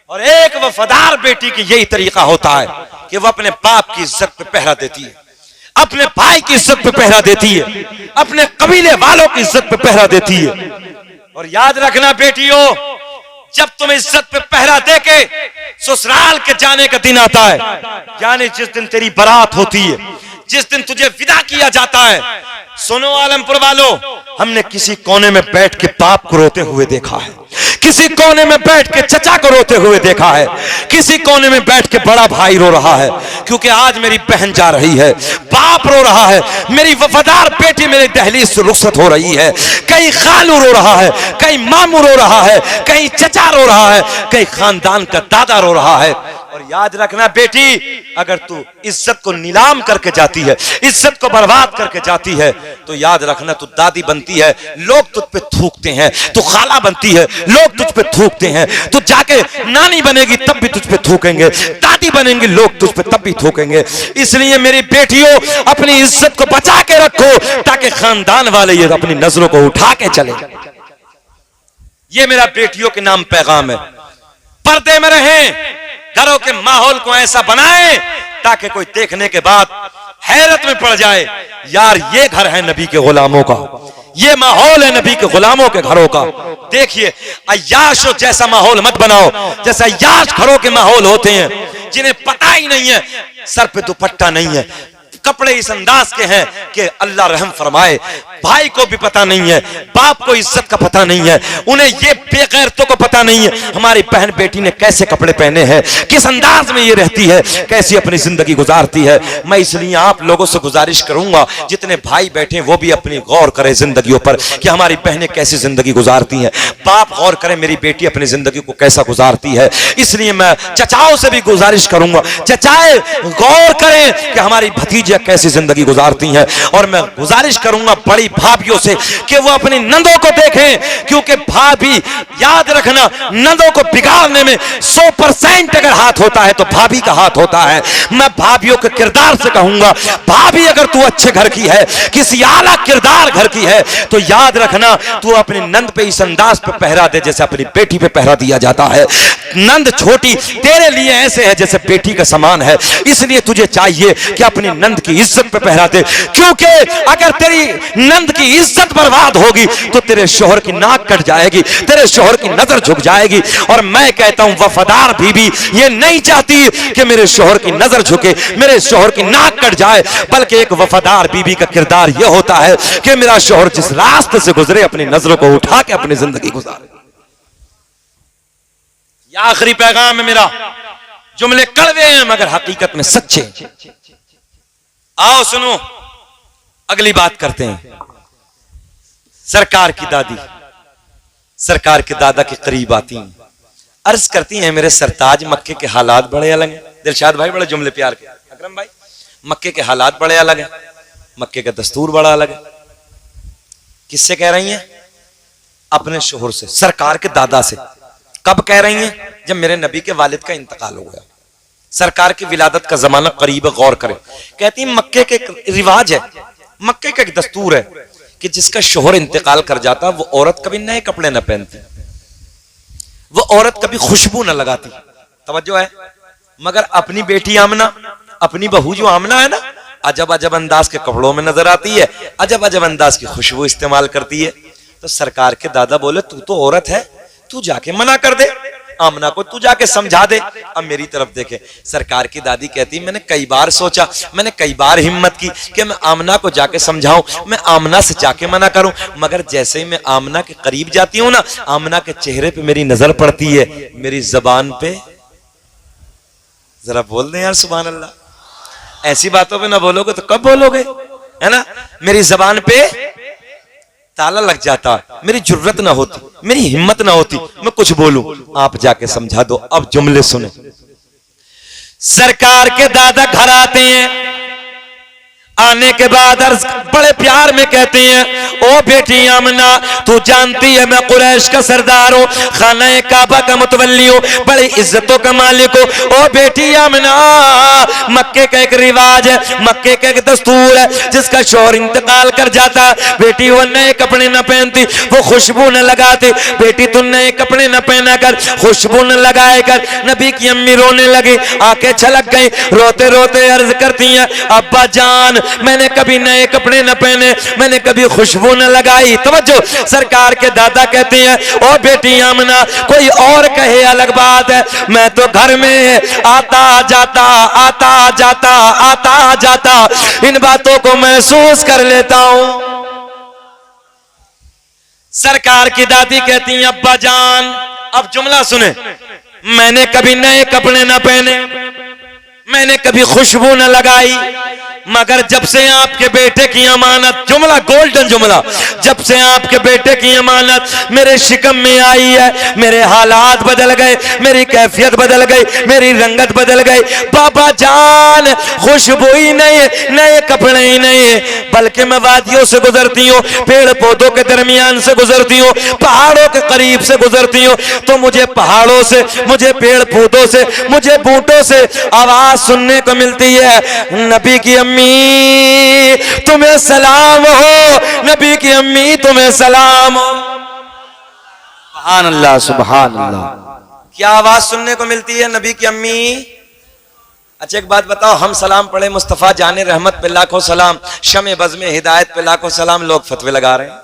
और एक वफादार बेटी की यही तरीका होता है कि वह अपने बाप की इज्जत पे पहरा देती है, अपने भाई की इज्जत पे पहरा देती है, अपने कबीले वालों की इज्जत पे पहरा देती है। और याद रखना बेटियों, जब तुम इज्जत पे पहरा दे के ससुराल के जाने का दिन आता है, यानी जिस दिन तेरी बारात होती है, जिस दिन तुझे विदा किया जाता है, सुनो आलमपुर वालों, हमने किसी कोने में बैठ के बाप को रोते हुए देखा है, किसी कोने में बैठ के चचा को रोते हुए देखा है, किसी कोने में बैठ के बड़ा भाई रो रहा है क्योंकि आज मेरी बहन जा रही है, बाप रो रहा है, मेरी वफादार बेटी मेरी दहलीज से रुखसत हो रही है, कहीं खालू रो रहा है, कहीं मामू रो रहा है, कहीं चचा रो रहा है, कहीं खानदान का दादा रो रहा है। और याद रखना बेटी, अगर तू इज्जत को नीलाम करके जाती है, इज्जत को बर्बाद करके जाती है, तो याद रखना तू दादी बनती है, लोग तुझ पे थूकते हैं, तू खाला बनती है, लोग तुझ पे थूकते हैं, तू जाके नानी बनेगी तब भी तुझ पे थूकेंगे, दादी बनेंगे लोग तुझ पे तब भी थूकेंगे। इसलिए मेरी बेटियों, अपनी इज्जत को बचा के रखो ताकि खानदान वाले ये अपनी नजरों को उठा के चले। ये मेरा बेटियों के नाम पैगाम है। पर्दे में रहें, घरों के माहौल को ऐसा बनाएं ताकि कोई देखने के बाद हैरत में पड़ जाए, यार ये घर है नबी के गुलामों का, ये माहौल है नबी के गुलामों के घरों का। देखिए, अय्याशों जैसा माहौल मत बनाओ, जैसा अय्याश घरों के माहौल होते हैं जिन्हें पता ही नहीं है, सर पे दुपट्टा नहीं है, कपड़े इस अंदाज के हैं कि अल्लाह रहम फरमाए, भाई को भी पता नहीं है, बाप को इज्जत का पता नहीं है, उन्हें ये बेगैरतों को पता नहीं है हमारी बहन बेटी ने कैसे कपड़े पहने हैं, किस अंदाज में ये रहती है, कैसी अपनी जिंदगी गुजारती है। मैं इसलिए आप लोगों से गुजारिश करूंगा, जितने भाई बैठे वो भी अपनी गौर करें जिंदगियों पर कि हमारी बहनें कैसी जिंदगी गुजारती हैं, बाप गौर करें मेरी बेटी अपनी जिंदगी को कैसा गुजारती है। इसलिए मैं चचाओं से भी गुजारिश करूंगा, चचाए गौर करें कि हमारी भतीजियां कैसी जिंदगी गुजारती हैं। और मैं गुजारिश करूंगा बड़ी भाभियों से कि वो अपनी नंदों को देखें, क्योंकि भाभी, याद रखना, नंदों को बिगाड़ने में 100% अगर हाथ होता है तो भाभी का हाथ होता है। मैं भाभियों के किरदार से कहूंगा, भाभी अगर तू अच्छे घर की है, किसी आला किरदार घर की है, तो याद रखना तू अपनी नंद पे इस अंदाज पे पहरा दे जैसे अपनी बेटी पे पहरा दिया जाता है। नंद छोटी तेरे लिए ऐसे है जैसे बेटी का समान है, इसलिए तुझे चाहिए कि अपनी नंद की इज्जत पे पहरा दे, क्योंकि अगर तेरी नंद की इज्जत बर्बाद होगी तो तेरे शोहर की नाक कट जाएगी, तेरे शोहर की नजर झुक जाएगी। और मैं कहता हूं वफादार बीवी ये नहीं चाहती कि मेरे शोहर की नजर झुके, मेरे शोहर की नाक कट जाए, बल्कि एक वफादार बीवी का किरदार यह होता है कि मेरा शोहर जिस रास्ते से गुजरे अपनी नजरों को उठा के अपनी जिंदगी गुजारे। यह आखिरी पैगाम है मेरा, जुमले कड़वे हैं मगर हकीकत में सच्चे। आओ सुनो, अगली बात करते हैं। सरकार की दादी सरकार के दादा के करीब आती हैं, अर्ज करती हैं मेरे सरताज मक्के के हालात बड़े अलग हैं। दिलशाद भाई बड़े जुमले प्यार के, अकरम भाई मक्के के हालात बड़े अलग हैं, मक्के का दस्तूर बड़ा अलग है। किससे कह रही हैं? अपने शोहर से, सरकार के दादा से। कब कह रही हैं? जब मेरे नबी के वालिद का इंतकाल हो गया, सरकार की विलादत का जमाना करीब है, गौर करें। कहती है मक्के के रिवाज है, मक्के का एक दस्तूर है कि जिसका शोहर इंतकाल कर जाता वो औरत कभी नए कपड़े न पहनती, वो औरत कभी खुशबू न लगाती। तवज्जो है? मगर अपनी बेटी आमना, अपनी बहू जो आमना है ना, अजब अजब अंदाज के कपड़ों में नजर आती है, अजब अजब अंदाज की खुशबू इस्तेमाल करती है। तो सरकार के दादा बोले तू तो औरत है, तू जाके मना कर दे आमना को, तू जाके समझा दे। अब मेरी तरफ देखे, सरकार की दादी कहती मैंने कई बार सोचा, मैंने कई बार हिम्मत की कि मैं आमना को जाके समझाऊं, मैं आमना से जाके मना करूं, मगर जैसे ही मैं आमना के करीब जाती हूं ना, आमना के चेहरे पे मेरी नजर पड़ती है, मेरी जबान पे, जरा बोल दे यार सुभान अल्लाह, ऐसी बातों पे ना बोलोगे तो कब बोलोगे, है ना। मेरी जबान पे ताला लग जाता, मेरी जुर्रत ना होती, मेरी हिम्मत ना होती मैं कुछ बोलूं, आप जाके समझा दो। अब जुमले सुने। सरकार के दादा घर आते हैं, आने के बाद अर्ज बड़े प्यार में कहते हैं ओ बेटी आमना, तू जानती है मैं कुरैश का सरदार हूं, खाना काबा का मुतवल्ली हूं, बड़ी इज्जतों का मालिक हूं। ओ बेटी आमना, मक्के का एक रिवाज है, मक्के का एक दस्तूर है, जिसका शौहर इंतकाल कर जाता, बेटी वो नए कपड़े न पहनती, वो खुशबू न लगाती। बेटी तू नए कपड़े न पहना कर, खुशबू न लगाए कर। नबी की अम्मी रोने लगी, आंखें छलक गई, रोते रोते अर्ज करती हैं अब्बा जान मैंने कभी नए कपड़े न पहने, मैंने कभी खुशबू न लगाई। तवज्जो, सरकार के दादा कहते हैं ओ बेटी आमना, कोई और कहे अलग बात है, मैं तो घर में आता जाता आता जाता आता जाता इन बातों को महसूस कर लेता हूं। सरकार की दादी कहती हैं अब्बा जान, अब जुमला सुने, मैंने कभी नए कपड़े न पहने, मैंने कभी खुशबू न लगाई, मगर जब से आपके बेटे की अमानत, जुमला गोल्डन जुमला, जब से आपके बेटे की अमानत मेरे शिकम में आई है, मेरे हालात बदल गए, मेरी कैफियत बदल गई, मेरी रंगत बदल गई। बाबा जान, खुशबू ही नहीं, नए कपड़े ही नहीं, बल्कि मैं वादियों से गुजरती हूँ, पेड़ पौधों के दरमियान से गुजरती हूँ, पहाड़ों के करीब से गुजरती हूँ, तो मुझे पहाड़ों से, मुझे पेड़ पौधों से, मुझे बूटों से आवाज सुनने को मिलती है, नबी की अम्मी तुम्हें सलाम हो, नबी की अम्मी तुम्हें सलाम हो। सुभान अल्लाह, सुभान अल्लाह। क्या आवाज सुनने को मिलती है, नबी की अम्मी। अच्छा एक बात बताओ, हम सलाम पढ़े मुस्तफा जाने रहमत पे लाखों सलाम, शमे बज़्मे हिदायत पे लाखों सलाम, लोग फतवे लगा रहे हैं,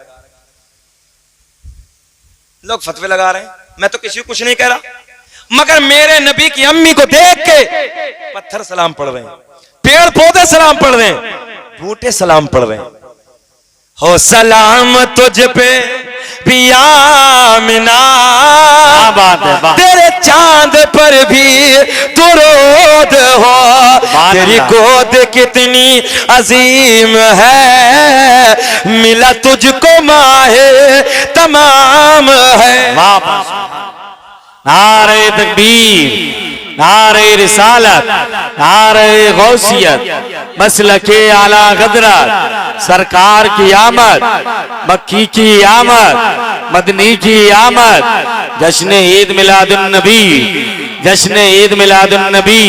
लोग फतवे लगा रहे हैं, मैं तो किसी को कुछ नहीं कह रहा, मगर मेरे नबी की अम्मी को देख के पत्थर सलाम पढ़ रहे हैं, पेड़ पौधे सलाम पढ़ रहे हैं, बूटे सलाम पढ़ रहे हैं। हो सलाम तुझ पे पिया मिना, बात है, तेरे चांद पर भी दुरूद हो, तेरी गोद कितनी अजीम है, मिला तुझको माहे तमाम है। नारे तकबीर, नारे रिसालत, नारे गौसियत, मसलके आला गदरत, सरकार की आमद, मक्की की आमद, मदनी की आमद, जश्न ईद मिलादुन नबी, जश्न ईद मिलादुन नबी,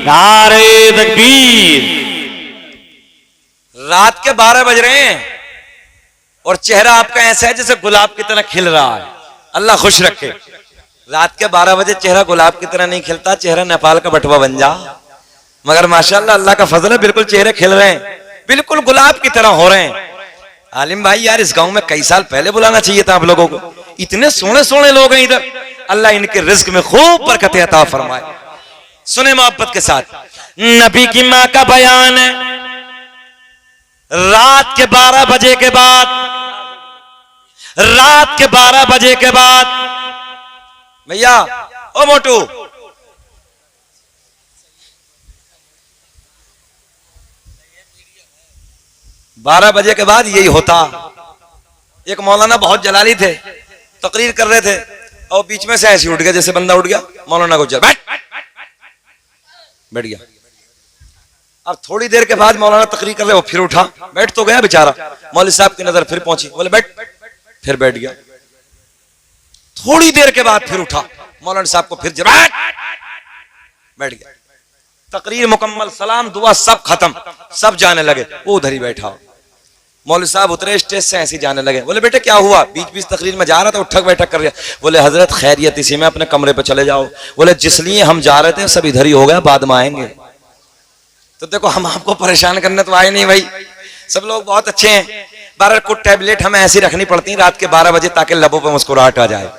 नारे तकबीर। रात के 12 बज रहे हैं और चेहरा आपका ऐसा है जैसे गुलाब की तरह खिल रहा है, अल्लाह खुश रखे। रात के 12 बजे चेहरा गुलाब की तरह नहीं खिलता, चेहरा नेपाल का बटवा बन जा, मगर माशाल्लाह अल्लाह का फजल है, बिल्कुल चेहरे खिल रहे हैं, बिल्कुल गुलाब की तरह हो रहे हैं। आलिम भाई यार, इस गांव में कई साल पहले बुलाना चाहिए था आप लोगों को, इतने सोने सोने लोग हैं इधर, अल्लाह इनके रिज्क में खूब बरकत अता फरमाए। सुने मोहब्बत के साथ, नबी की माँ का बयान है, रात के 12 बजे के बाद, रात के 12 बजे के बाद, भैया ओ मोटू, 12 बजे के बाद यही होता। एक मौलाना बहुत जलाली थे, तकरीर कर रहे थे और बीच में से ऐसे उठ गया जैसे बंदा उठ गया, मौलाना को चल बैठ गया। अब थोड़ी देर के बाद मौलाना तकरीर कर रहे, वो फिर उठा, बैठ तो गया बेचारा, मौलवी साहब की नजर फिर पहुंची, बोले बैठ, फिर बैठ गया। थोड़ी देर के बाद फिर उठा, मौलाना साहब को फिर बैठ गया। तकरीर मुकम्मल, सलाम दुआ सब खत्म, सब जाने लगे, वो उधर ही बैठा। मौलवी साहब उतरे स्टेज से, ऐसे जाने लगे, बोले बेटे क्या हुआ, बीच बीच तकरीर में जा रहा था, उठक बैठक कर रहा। बोले हजरत खैरियत इसी में, अपने कमरे पे चले जाओ। बोले जिस लिए हम जा रहे थे सब इधर ही हो गया, बाद में आएंगे। तो देखो हम आपको परेशान करने तो आए नहीं भाई, सब लोग बहुत अच्छे हैं, 12 कुछ टैबलेट हमें ऐसी रखनी पड़ती है रात के 12 बजे ताकि लबों पे मुस्कुराहट आ जाए।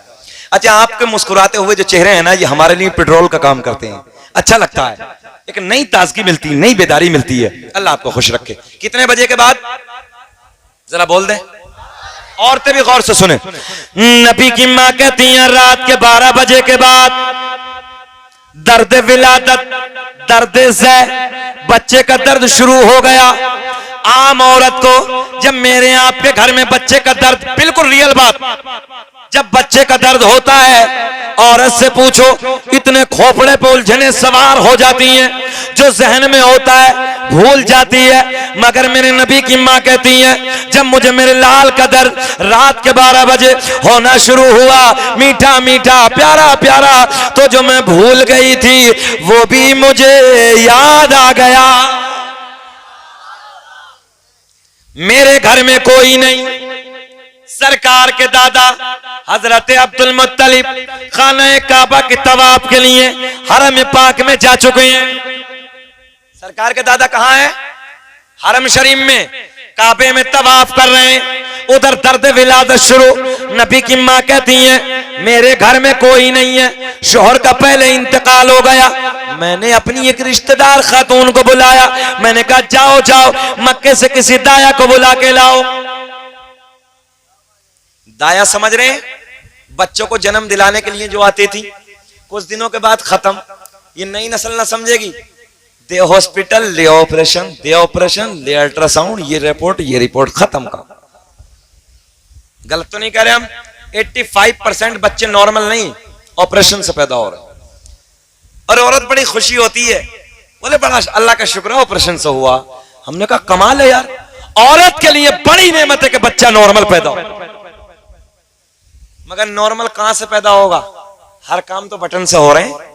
अच्छा, आपके मुस्कुराते हुए जो चेहरे हैं ना, ये हमारे लिए पेट्रोल का काम करते हैं, अच्छा लगता है, एक नई ताजगी मिलती है, नई बेदारी मिलती है। अल्लाह आपको खुश रखे। कितने बजे के बाद जरा बोल दे, औरतें भी गौर से सुने। नबी की मां कहती हैं रात के 12 बजे के बाद दर्द विलादत, दर्द से बच्चे का दर्द शुरू हो गया। आम औरत को जब मेरे आपके घर में बच्चे का दर्द, बिल्कुल रियल बात, जब बच्चे का दर्द होता है, औरत से पूछो, इतने खोपड़े पे उलझने सवार हो जाती हैं, जो जहन में होता है भूल जाती है। मगर मेरे नबी की मां कहती है जब मुझे मेरे लाल का दर्द रात के 12 बजे होना शुरू हुआ, मीठा मीठा प्यारा प्यारा, तो जो मैं भूल गई थी वो भी मुझे याद आ गया। मेरे घर में कोई नहीं, सरकार के दादा हजरत अब्दुल मुत्तलिब खाने काबा के तवाफ के लिए हरम पाक में जा चुके हैं। सरकार के दादा कहां है? हरम शरीफ में काबे में तवाफ कर रहे हैं, उधर दर्द विलादत शुरू। नबी की माँ कहती है मेरे घर में कोई नहीं है, शोहर का पहले इंतकाल हो गया। मैंने अपनी एक रिश्तेदार खातून को बुलाया, मैंने कहा जाओ जाओ मक्के से किसी दाया को बुला के लाओ। दाया समझ रहे हैं, बच्चों को जन्म दिलाने के लिए जो आती थी, कुछ दिनों के बाद खत्म। ये नई नस्ल ना समझेगी, दे हॉस्पिटल ले ऑपरेशन, दे ऑपरेशन ले अल्ट्रासाउंड, ये रिपोर्ट खत्म का। गलत तो नहीं कह रहे हम? 85% बच्चे नॉर्मल नहीं, ऑपरेशन से पैदा हो रहे। और औरत बड़ी खुशी होती है, बोले बड़ा अल्लाह का शुक्र है ऑपरेशन से हुआ। हमने कहा कमाल है यार, औरत के लिए बड़ी नेमत है कि बच्चा नॉर्मल पैदा हो। मगर नॉर्मल कहां से पैदा होगा? हर काम तो बटन से हो रहे हैं।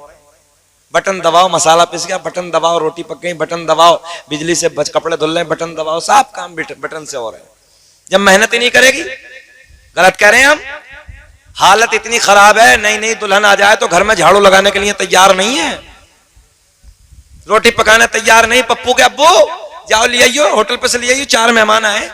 बटन दबाओ मसाला पिस गया, बटन दबाओ रोटी पक गई, बटन दबाओ बिजली से कपड़े धुल रहे, बटन दबाओ, सब काम बटन से हो रहे हैं। जब मेहनत ही नहीं करेगी, गलत कह रहे हैं हम? हालत इतनी खराब है, नई नई दुल्हन आ जाए तो घर में झाड़ू लगाने के लिए तैयार नहीं है, रोटी पकाने तैयार नहीं। पप्पू के अब्बू जाओ ले आइयो, होटल पे से ले आइयो, 4 मेहमान आए।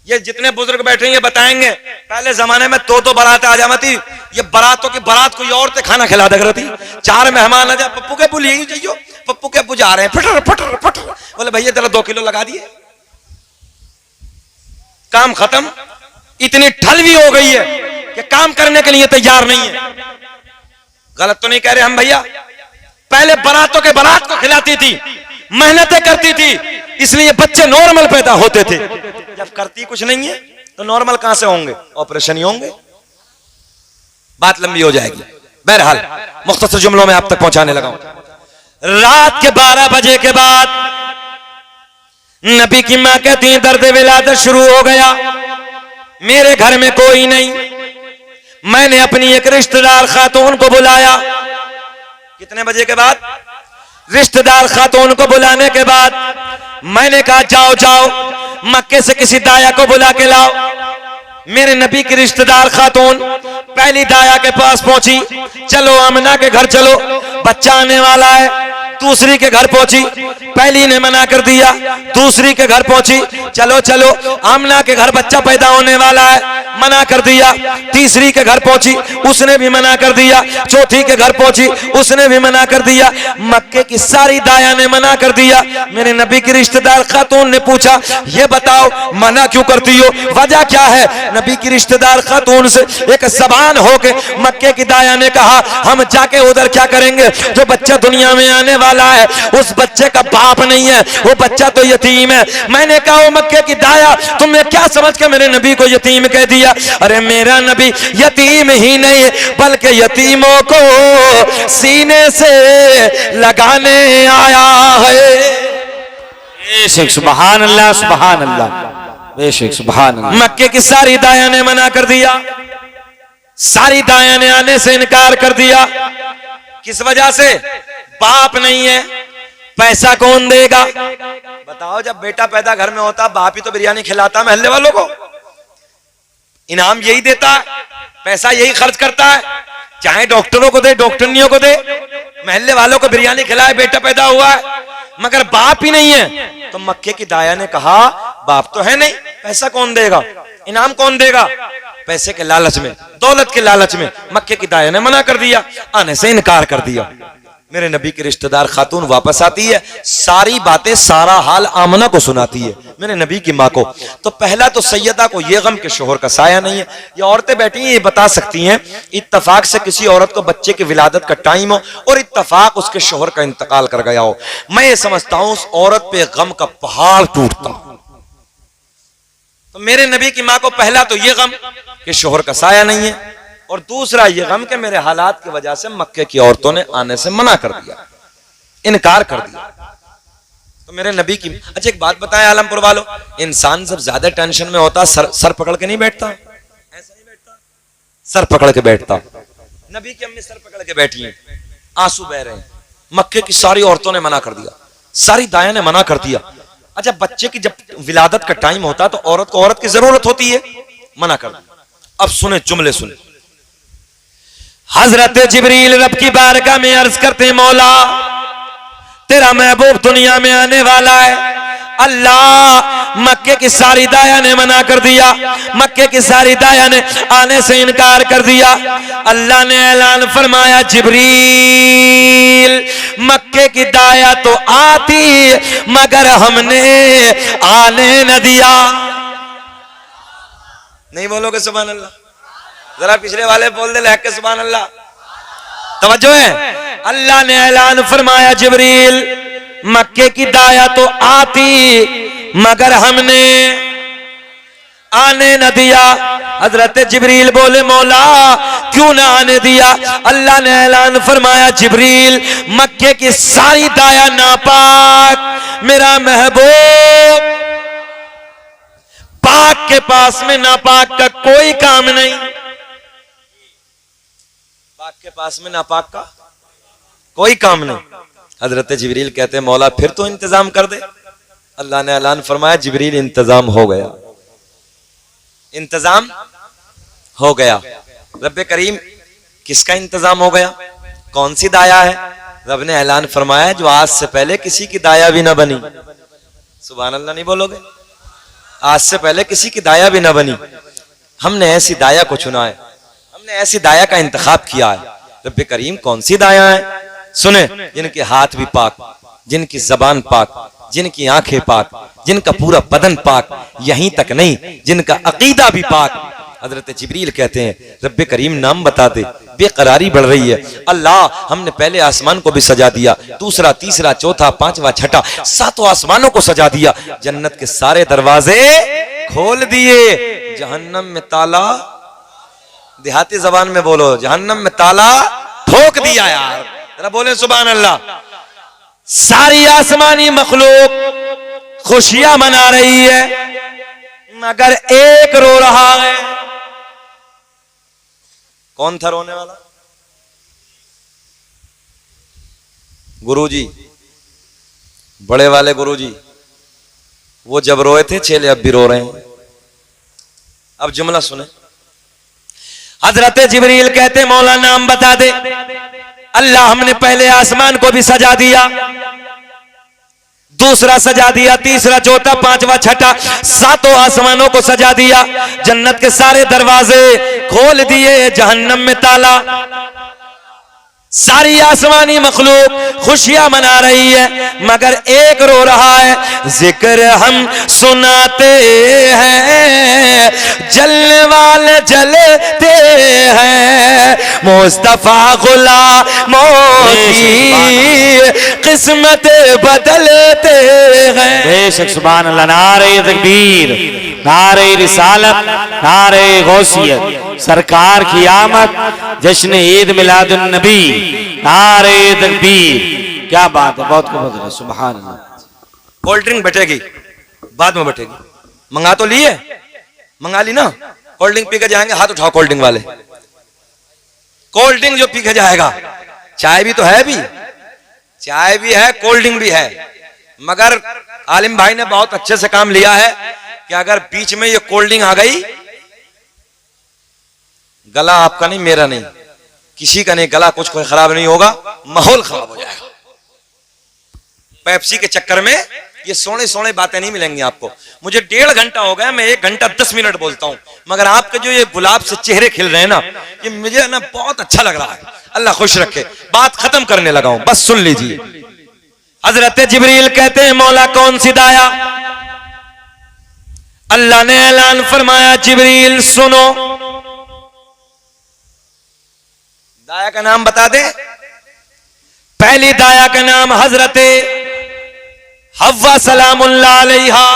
ये जितने बुजुर्ग बैठे हैं ये बताएंगे, पहले जमाने में तो बारात आ जाती, ये बारातों की बारात कोई और ते खाना खिला दे थी। 4 मेहमान आ जाए, पप्पू के अब्बू ले जाइयो, पप्पू के अब्बू जा रहे हैं, फटर फटर फटर, बोले भैया जरा 2 किलो लगा दिए, काम खत्म। इतनी ठलवी हो गई है कि काम करने के लिए तैयार नहीं है। गलत तो नहीं कह रहे हम भैया? पहले बारातों के बारात को खिलाती थी, मेहनतें करती थी, इसलिए बच्चे नॉर्मल पैदा होते थे। जब करती कुछ नहीं है तो नॉर्मल कहां से होंगे? ऑपरेशन ही होंगे। बात लंबी हो जाएगी, बहरहाल मुख्तसर जुमलों में आप तक पहुंचाने लगा हूं। रात के 12 बजे के बाद नबी की मां कहती है दर्द विलादत शुरू हो गया, मेरे घर में कोई नहीं। मैंने अपनी एक रिश्तेदार खातून को बुलाया। कितने बजे के बाद? रिश्तेदार खातून को बुलाने के बाद मैंने कहा जाओ जाओ मक्के से किसी दाया को बुला के लाओ। मेरे नबी की रिश्तेदार खातून पहली दाया के पास पहुंची, चलो आमना के घर चलो, बच्चा आने वाला है। दूसरी के घर पहुंची, पहली ने मना कर दिया। दूसरी के घर पहुंची, चलो चलो आमना के घर बच्चा पैदा होने वाला है, मना कर दिया। तीसरी के घर पहुंची, उसने भी मना कर दिया। चौथी के घर पहुंची, उसने भी मना कर दिया। मक्के की सारी दाया ने मना कर दिया। मेरे नबी की रिश्तेदार खातून ने पूछा ये बताओ मना क्यों करती हो, वजह क्या है? नबी की रिश्तेदार खातून से एक जबान होके मक्के की दाया ने कहा हम जाके उधर क्या करेंगे, जो बच्चा दुनिया में आने वाला है उस बच्चे का बाप नहीं है, वो बच्चा तो यतीम है। मैंने कहा मक्के की दाया तुमने क्या समझ के मेरे नबी को यतीम कह दिया? अरे मेरा नबी यतीम ही नहीं बल्कि यतीमों को सीने से लगाने आया है। बेशक सुभान अल्लाह, सुभान अल्लाह, बेशक सुभान अल्लाह। मक्के की सारी दाया ने मना कर दिया, सारी दाया ने आने से इनकार कर दिया। किस वजह से? बाप नहीं है, पैसा कौन देगा? बताओ, जब बेटा पैदा घर में होता बाप ही तो बिरयानी खिलाता महल्ले वालों को, इनाम यही देता है, पैसा यही खर्च करता है, चाहे डॉक्टरों को दे डॉक्टरनियों को दे, महल्ले वालों को बिरयानी खिलाए, बेटा पैदा हुआ है, मगर बाप ही नहीं है। तो मक्के की दाया ने कहा बाप तो है नहीं, पैसा कौन देगा, इनाम कौन देगा? पैसे के लालच में, दौलत के लालच में मक्के की दाया ने मना कर दिया, आने से इनकार कर दिया। मेरे नबी की रिश्तेदार खातून वापस आती है, सारी बातें सारा हाल आमना को सुनाती है, मेरे नबी की माँ को। तो पहला तो सैयदा को ये गम के शोहर का साया नहीं है। ये औरतें बैठी हैं, ये बता सकती हैं इत्तफाक से किसी औरत को बच्चे की विलादत का टाइम हो और इत्तफाक उसके शोहर का इंतकाल कर गया हो, मैं ये समझता हूं उस औरत पे गम का पहाड़ टूटता। तो मेरे नबी की माँ को पहला तो ये गम कि शोहर का साया नहीं है, और दूसरा ये गम के मेरे हालात की वजह से मक्के की औरतों ने आने से मना कर दिया, इनकार कर दिया। तो मेरे नबी की अच्छा एक बात बताएं आलमपुर वालों, इंसान जब ज्यादा टेंशन में होता सर पकड़ के नहीं बैठता, ऐसा नहीं बैठता, सर पकड़ के बैठता। नबी की अम्मी सर पकड़ के बैठी हैं, आंसू बह रहे हैं। मक्के की सारी औरतों ने मना कर दिया, सारी दाया ने मना कर दिया। अच्छा बच्चे की जब विलादत का टाइम होता तो औरत को औरत की जरूरत होती है, मना कर दिया। अब सुने जुमले सुने। हजरत जिब्रील रब की बारगाह में अर्ज करते मौला तेरा महबूब दुनिया में आने वाला है, अल्लाह मक्के की सारी दाया ने मना कर दिया, मक्के की सारी दाया ने आने से इनकार कर दिया। अल्लाह ने ऐलान फरमाया जिब्रील मक्के की दाया तो आती मगर हमने आने न दिया। नहीं बोलोगे सुभान अल्लाह? जरा पिछले वाले बोल दे लहक के सुभान अल्लाह। तवज्जो है। अल्लाह ने ऐलान फरमाया जिब्रील मक्के की दाया तो आती मगर हमने आने न दिया। हजरत जिब्रील बोले मौला क्यों ना आने दिया? अल्लाह ने ऐलान फरमाया जिब्रील मक्के की सारी दाया नापाक, मेरा महबूब पाक के पास में नापाक का कोई काम नहीं। पाक के पास में नापाक का कोई काम नहीं। हजरत जिब्रील कहते हैं मौला फिर तो इंतजाम कर दे। अल्लाह ने ऐलान फरमाया जिब्रील इंतजाम हो गया, इंतजाम हो गया। रब्बे करीम किसका इंतजाम हो गया? कौन सी दाया है? रब ने ऐलान फरमाया जो आज से पहले किसी की दाया भी ना बनी। सुभान अल्लाह नहीं बोलोगे? आज से पहले किसी की दाया भी ना बनी। हमने ऐसी दाया को चुना है, हमने ऐसी दाया का इंतखाब किया है। रब्बे करीम कौन सी दाया है? सुने, जिनके हाथ भी पाक, जिनकी जबान पाक, जिनकी आंखें पाक, जिनका पूरा बदन पाक, यहीं तक नहीं जिनका अकीदा भी पाक। हजरत जिब्रील कहते हैं रब्बे करीम नाम बता दे, बेकरारी बढ़ रही है। अल्लाह हमने पहले आसमान को भी सजा दिया, दूसरा तीसरा चौथा पांचवा छठा सातों आसमानों को सजा दिया, जन्नत के सारे दरवाजे खोल दिए, जहन्नम में ताला, देहाती जबान में बोलो, जहन्नम में ताला ठोक दिया। यार जरा बोले सुभान अल्लाह। सारी आसमानी मखलूक खुशियां मना रही है मगर एक रो रहा है। कौन था रोने वाला? गुरुजी, बड़े वाले गुरुजी। वो जब रोए थे चेले अब भी रो रहे हैं। अब जुमला सुने। हजरत जिब्रील कहते मौला नाम बता दे। अल्लाह हमने पहले आसमान को भी सजा दिया, दूसरा सजा दिया, तीसरा चौथा पांचवा छठा सातों आसमानों को सजा दिया, जन्नत के सारे दरवाजे खोल दिए, जहन्नम में ताला। सारी आसमानी मखलूक खुशियां मना रही है मगर एक रो रहा है। जिक्र हम सुनाते हैं जलने वाले जलते हैं, मुस्तफा गुलामों की किस्मत बदलते हैं। बेशक सुभान अल्लाह। नारे तकबीर, नारे रिसालत, नारे गौसियत, सरकार की आमद, जश्न ईद मिलादुन नबी, नारे तकबीर। क्या बात है, बहुत खूब है। सुभान अल्लाह। कोल्ड ड्रिंक बैठेगी, बाद में बैठेगी। मंगा तो लिए, मंगा ली ना? कोल्ड ड्रिंक पी के जाएंगे, हाथ उठाओ कोल्ड ड्रिंक वाले। कोल्ड ड्रिंक जो पी के जाएगा, चाय भी तो है, भी चाय भी है, कोल्ड ड्रिंक भी है। मगर आलिम भाई ने बहुत अच्छे से काम लिया है कि अगर बीच में ये कोल्ड ड्रिंक आ गई, गला आपका नहीं, मेरा नहीं, किसी का नहीं, गला कुछ कोई खराब नहीं होगा, माहौल खराब हो जाएगा। पेप्सी के चक्कर में ये सोने सोने बातें नहीं मिलेंगी आपको। मुझे 1.5 घंटा हो गया, मैं 1 घंटा 10 मिनट बोलता हूं, मगर आपके जो ये गुलाब से चेहरे खिल रहे हैं ना, ये मुझे ना बहुत अच्छा लग रहा है। अल्लाह खुश रखे। बात खत्म करने लगा हूं, बस सुन लीजिए। हजरत जिब्रील कहते हैं मौला कौन सी दाया? अल्लाह ने ऐलान फरमाया जिब्रील सुनो, दाया का नाम बता दे। पहली दाया का नाम हजरत हव्वा सलामुल्लाह अलैहा,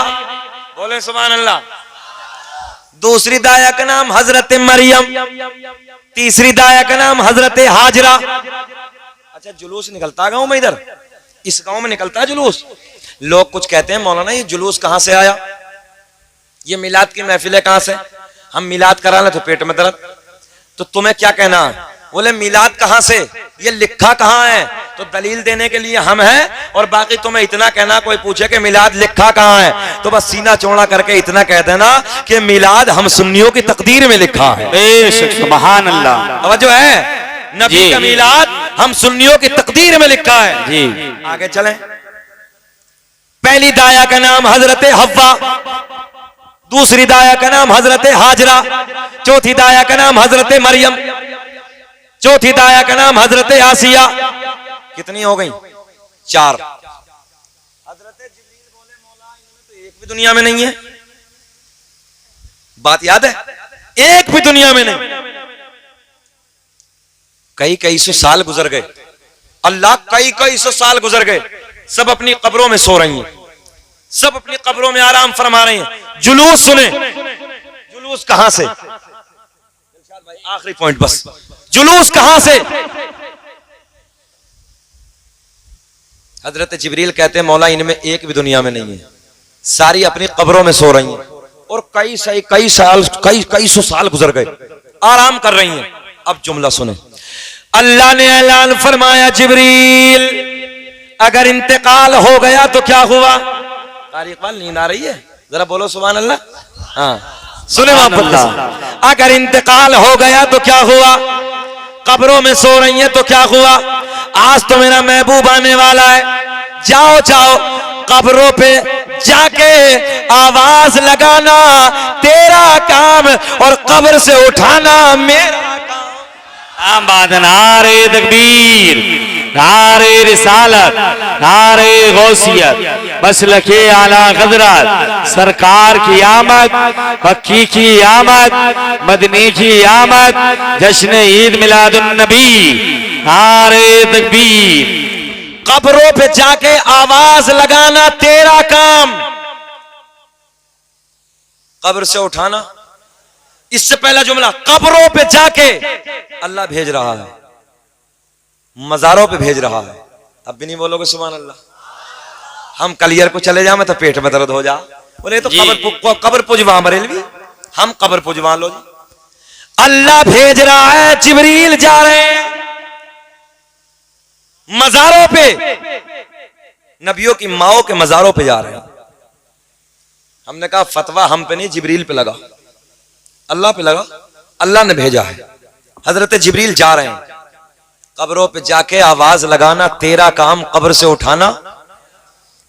बोले सुभान अल्लाह। दूसरी दाया का नाम हजरत मरियम, तीसरी दाया का नाम हजरत हाजरा। अच्छा, जुलूस निकलता गांव में, इधर इस गांव में निकलता है जुलूस। लोग कुछ कहते हैं मौलाना ये जुलूस कहां से आया, ये मिलाद की महफिलें कहां से? हम मिलाद करा लें तो पेट में दर्द, तो तुम्हें क्या कहना है? बोले मिलाद कहां से, ये लिखा कहां है? तो दलील देने के लिए हम हैं, और बाकी तुम्हें इतना कहना, कोई पूछे कि मिलाद लिखा कहां है तो बस सीना चौड़ा करके इतना कह देना कि मिलाद हम सुन्नियों की तकदीर में लिखा है। बेशक सुभान अल्लाह। तवज्जो है? नबी का मिलाद हम सुन्नियों की तकदीर में लिखा है। जी आगे चलें। पहली दाया का नाम हजरत हव्वा, दूसरी दाया का नाम हजरत हाजरा, चौथी दाया का नाम हजरत मरियम, चौथी दाया का नाम हजरत आसिया। कितनी हो गई? 4। हजरत जिब्रील बोले मौला इनमें तो एक भी दुनिया में नहीं है। बात याद है? एक भी दुनिया में नहीं। कई कई सौ साल गुजर गए, अल्लाह कई कई सौ साल गुजर गए, सब अपनी कब्रों में सो रही हैं, सब अपनी कब्रों में आराम फरमा रही हैं। जुलूस सुने, जुलूस कहां से? भाई आखिरी पॉइंट बस, जुलूस कहां से? हजरत जिब्रील कहते हैं मौला इनमें एक भी दुनिया में नहीं है, सारी अपनी कब्रों में सो रही हैं और कई सौ साल गुजर गए, आराम कर रही हैं। अब जुमला सुने, अल्लाह ने ऐलान फरमाया जिब्रील अगर इंतकाल हो गया तो क्या हुआ? कारी इकबाल नींद आ रही है? जरा बोलो सुभान अल्लाह। हाँ सुने मोहब्बत, अगर इंतकाल हो गया तो क्या हुआ? कब्रों में सो रही है तो क्या हुआ? आज तो मेरा महबूब आने वाला है, जाओ जाओ कब्रों पे जाके आवाज लगाना तेरा काम और कब्र से उठाना मेरा काम। बात नारे तकबीर, नारे रिसालत, नारे गौसियत, मसलके आला क़दरत, सरकार की आमद, मक्की की आमद, मदनी की आमद, जश्न ईद मिलादुन नबी, नारे तकबीर। कब्रों पे जाके आवाज लगाना तेरा काम, कब्र से उठाना। इससे पहला जुमला, कब्रों पे जाके अल्लाह भेज रहा है, मजारों पे भेज रहा है। अब भी नहीं बोलोगे सुभान अल्लाह? हम कलियर को चले जाए तो पेट में दर्द हो जा, बोले तो कब्र पुजवा बरेलवी, हम कब्र पुजवा लो जी। अल्लाह भेज रहा है, जिब्रील जा रहे हैं मजारों पे, नबियों की माओ के मजारों पे जा रहे हैं। हमने कहा फतवा हम पे नहीं, जिब्रील पे लगा, अल्लाह पे लगा, अल्लाह ने भेजा है। हजरत जिब्रील जा रहे हैं, कब्रों पे जाके आवाज लगाना तेरा काम, कब्र से उठाना।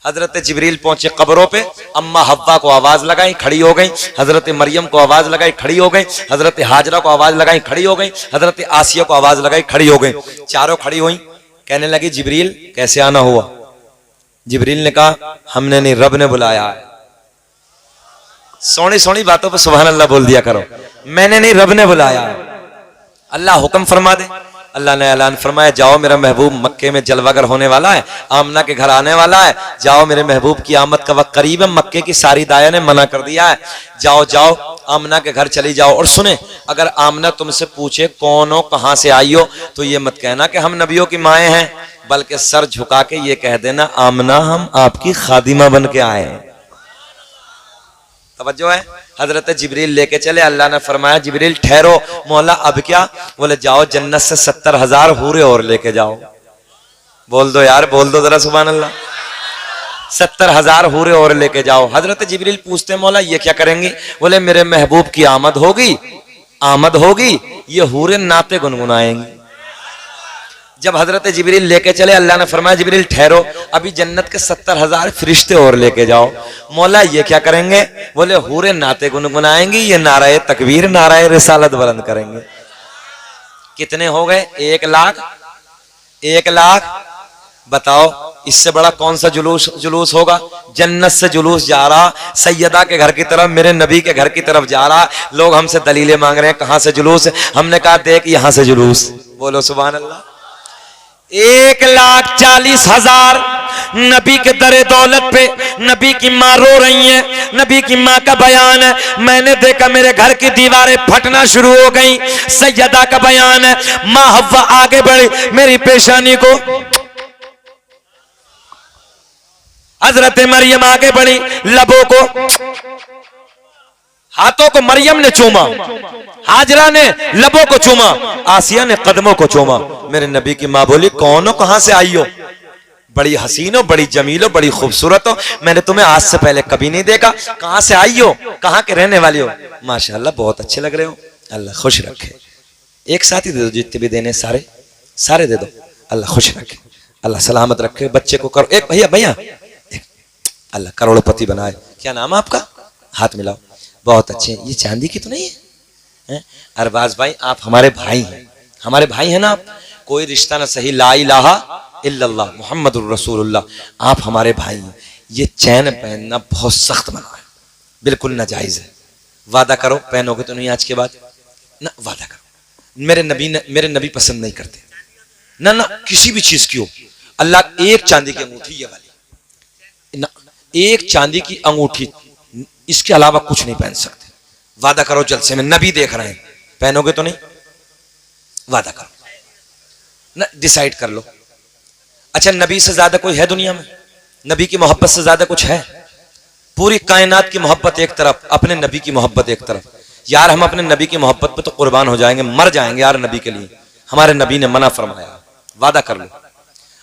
हजरत जिब्रील पहुंचे कब्रों पे, अम्मा हव्वा को आवाज लगाई, खड़ी हो गई। हजरत मरियम को आवाज लगाई, खड़ी हो गई। हजरत हाजरा को आवाज लगाई, खड़ी हो गई। हजरत आसिया को आवाज लगाई, खड़ी हो गई। चारों खड़ी हुई, कहने लगी जिब्रील कैसे आना हुआ? जिब्रील ने कहा हमने नहीं, रब ने बुलाया है। सोनी सोनी बातों पर सुभान अल्लाह बोल दिया करो, मैंने नहीं, रब ने बुलाया है। अल्लाह हुक्म फरमा दे। अल्लाह ने ऐलान फरमाया जाओ मेरा महबूब मक्के में जलवागर होने वाला है, आमना के घर आने वाला है, जाओ मेरे महबूब की आमद का वक्त करीब है। मक्के की सारी दाया ने मना कर दिया है, जाओ जाओ आमना के घर चली जाओ। और सुने, अगर आमना तुमसे पूछे कौन हो, कहां से आई हो, तो ये मत कहना कि हम नबियों की माएँ हैं, बल्कि सर झुका के ये कह देना आमना हम आपकी खादिमा बन के आए हैं। तवज्जो है? हजरत जिब्रील लेके चले। अल्लाह ने फरमाया जिब्रील ठहरो। मौला अब क्या? बोले जाओ जन्नत से 70,000 हूरे और लेके जाओ। बोल दो यार, बोल दो जरा सुभान अल्लाह। 70,000 हूरे और लेके जाओ। हजरत जिब्रील पूछते मौला ये क्या करेंगी? बोले मेरे महबूब की आमद होगी, आमद होगी, ये हूरे नाते गुनगुनाएंगी। जब हजरत जिब्रील लेके चले, अल्लाह ने फरमाया जिब्रील ठहरो, अभी जन्नत के 70,000 फरिश्ते और लेके जाओ। मौला ये क्या करेंगे? बोले हूरे नाते गुनगुनाएंगी, ये नाराए तकबीर, नाराए रिसालत बुलंद करेंगे। कितने हो गए? 1 लाख। 1 लाख। बताओ इससे बड़ा कौन सा जुलूस होगा? जन्नत से जुलूस जा रहा, सैयदा के घर की तरफ, मेरे नबी के घर की तरफ जा रहा। लोग हमसे दलीलें मांग रहे हैं कहां से जुलूस है। हमने कहा देख यहां से जुलूस। बोलो सुभान अल्लाह। 1,40,000 नबी के दरे दौलत पे नबी की माँ रो रही है। नबी की माँ का बयान है, मैंने देखा मेरे घर की दीवारें फटना शुरू हो गई। सैयदा का बयान है, माँ हव्वा आगे बढ़ी, मेरी पेशानी को, हजरत मरियम आगे बढ़ी, लबों को, हाथों को मरियम ने चूमा, हाजरा ने लबों को चूमा, आसिया ने कदमों को चूमा। मेरे नबी की माँ बोली कौन हो, कहां से आई हो? बड़ी हसीन हो, बड़ी जमील हो, बड़ी खूबसूरत हो, मैंने तुम्हें आज से पहले कभी नहीं देखा। कहां से आई हो, कहां के रहने वाली हो? माशाअल्लाह बहुत अच्छे लग रहे हो, अल्लाह खुश रखे। एक साथ ही दे दो, जितने भी देने सारे सारे दे दो। अल्लाह खुश रखे, अल्लाह सलामत रखे। बच्चे को करो एक, भैया भैया अल्लाह करोड़पति बनाए। क्या नाम है आपका? हाथ मिलाओ। बहुत अच्छे। ये चांदी की तो नहीं है? अरबाज भाई आप हमारे भाई हैं, हमारे भाई हैं ना आप, कोई रिश्ता ना सही, ला इलाहा इल्लल्लाह मुहम्मदुर रसूलुल्लाह, आप हमारे भाई हैं। ये चैन पहनना बहुत सख्त मना है, बिल्कुल नाजायज है। वादा करो पहनोगे तो नहीं आज के बाद ना, वादा करो। मेरे नबी पसंद नहीं करते ना, ना किसी भी चीज की हो। अल्लाह एक चांदी की अंगूठी ये वाली ना, एक चांदी की अंगूठी, इसके अलावा कुछ नहीं पहन सकते। वादा करो जलसे में, नबी देख रहे हैं, पहनोगे तो नहीं? वादा करो ना, डिसाइड कर लो। अच्छा नबी से ज्यादा कोई है दुनिया में? नबी की मोहब्बत से ज्यादा कुछ है? पूरी कायनात की मोहब्बत एक तरफ, अपने नबी की मोहब्बत एक तरफ। यार हम अपने नबी की मोहब्बत पे तो कुर्बान हो जाएंगे, मर जाएंगे यार नबी के लिए। हमारे नबी ने मना फरमाया, वादा कर लो।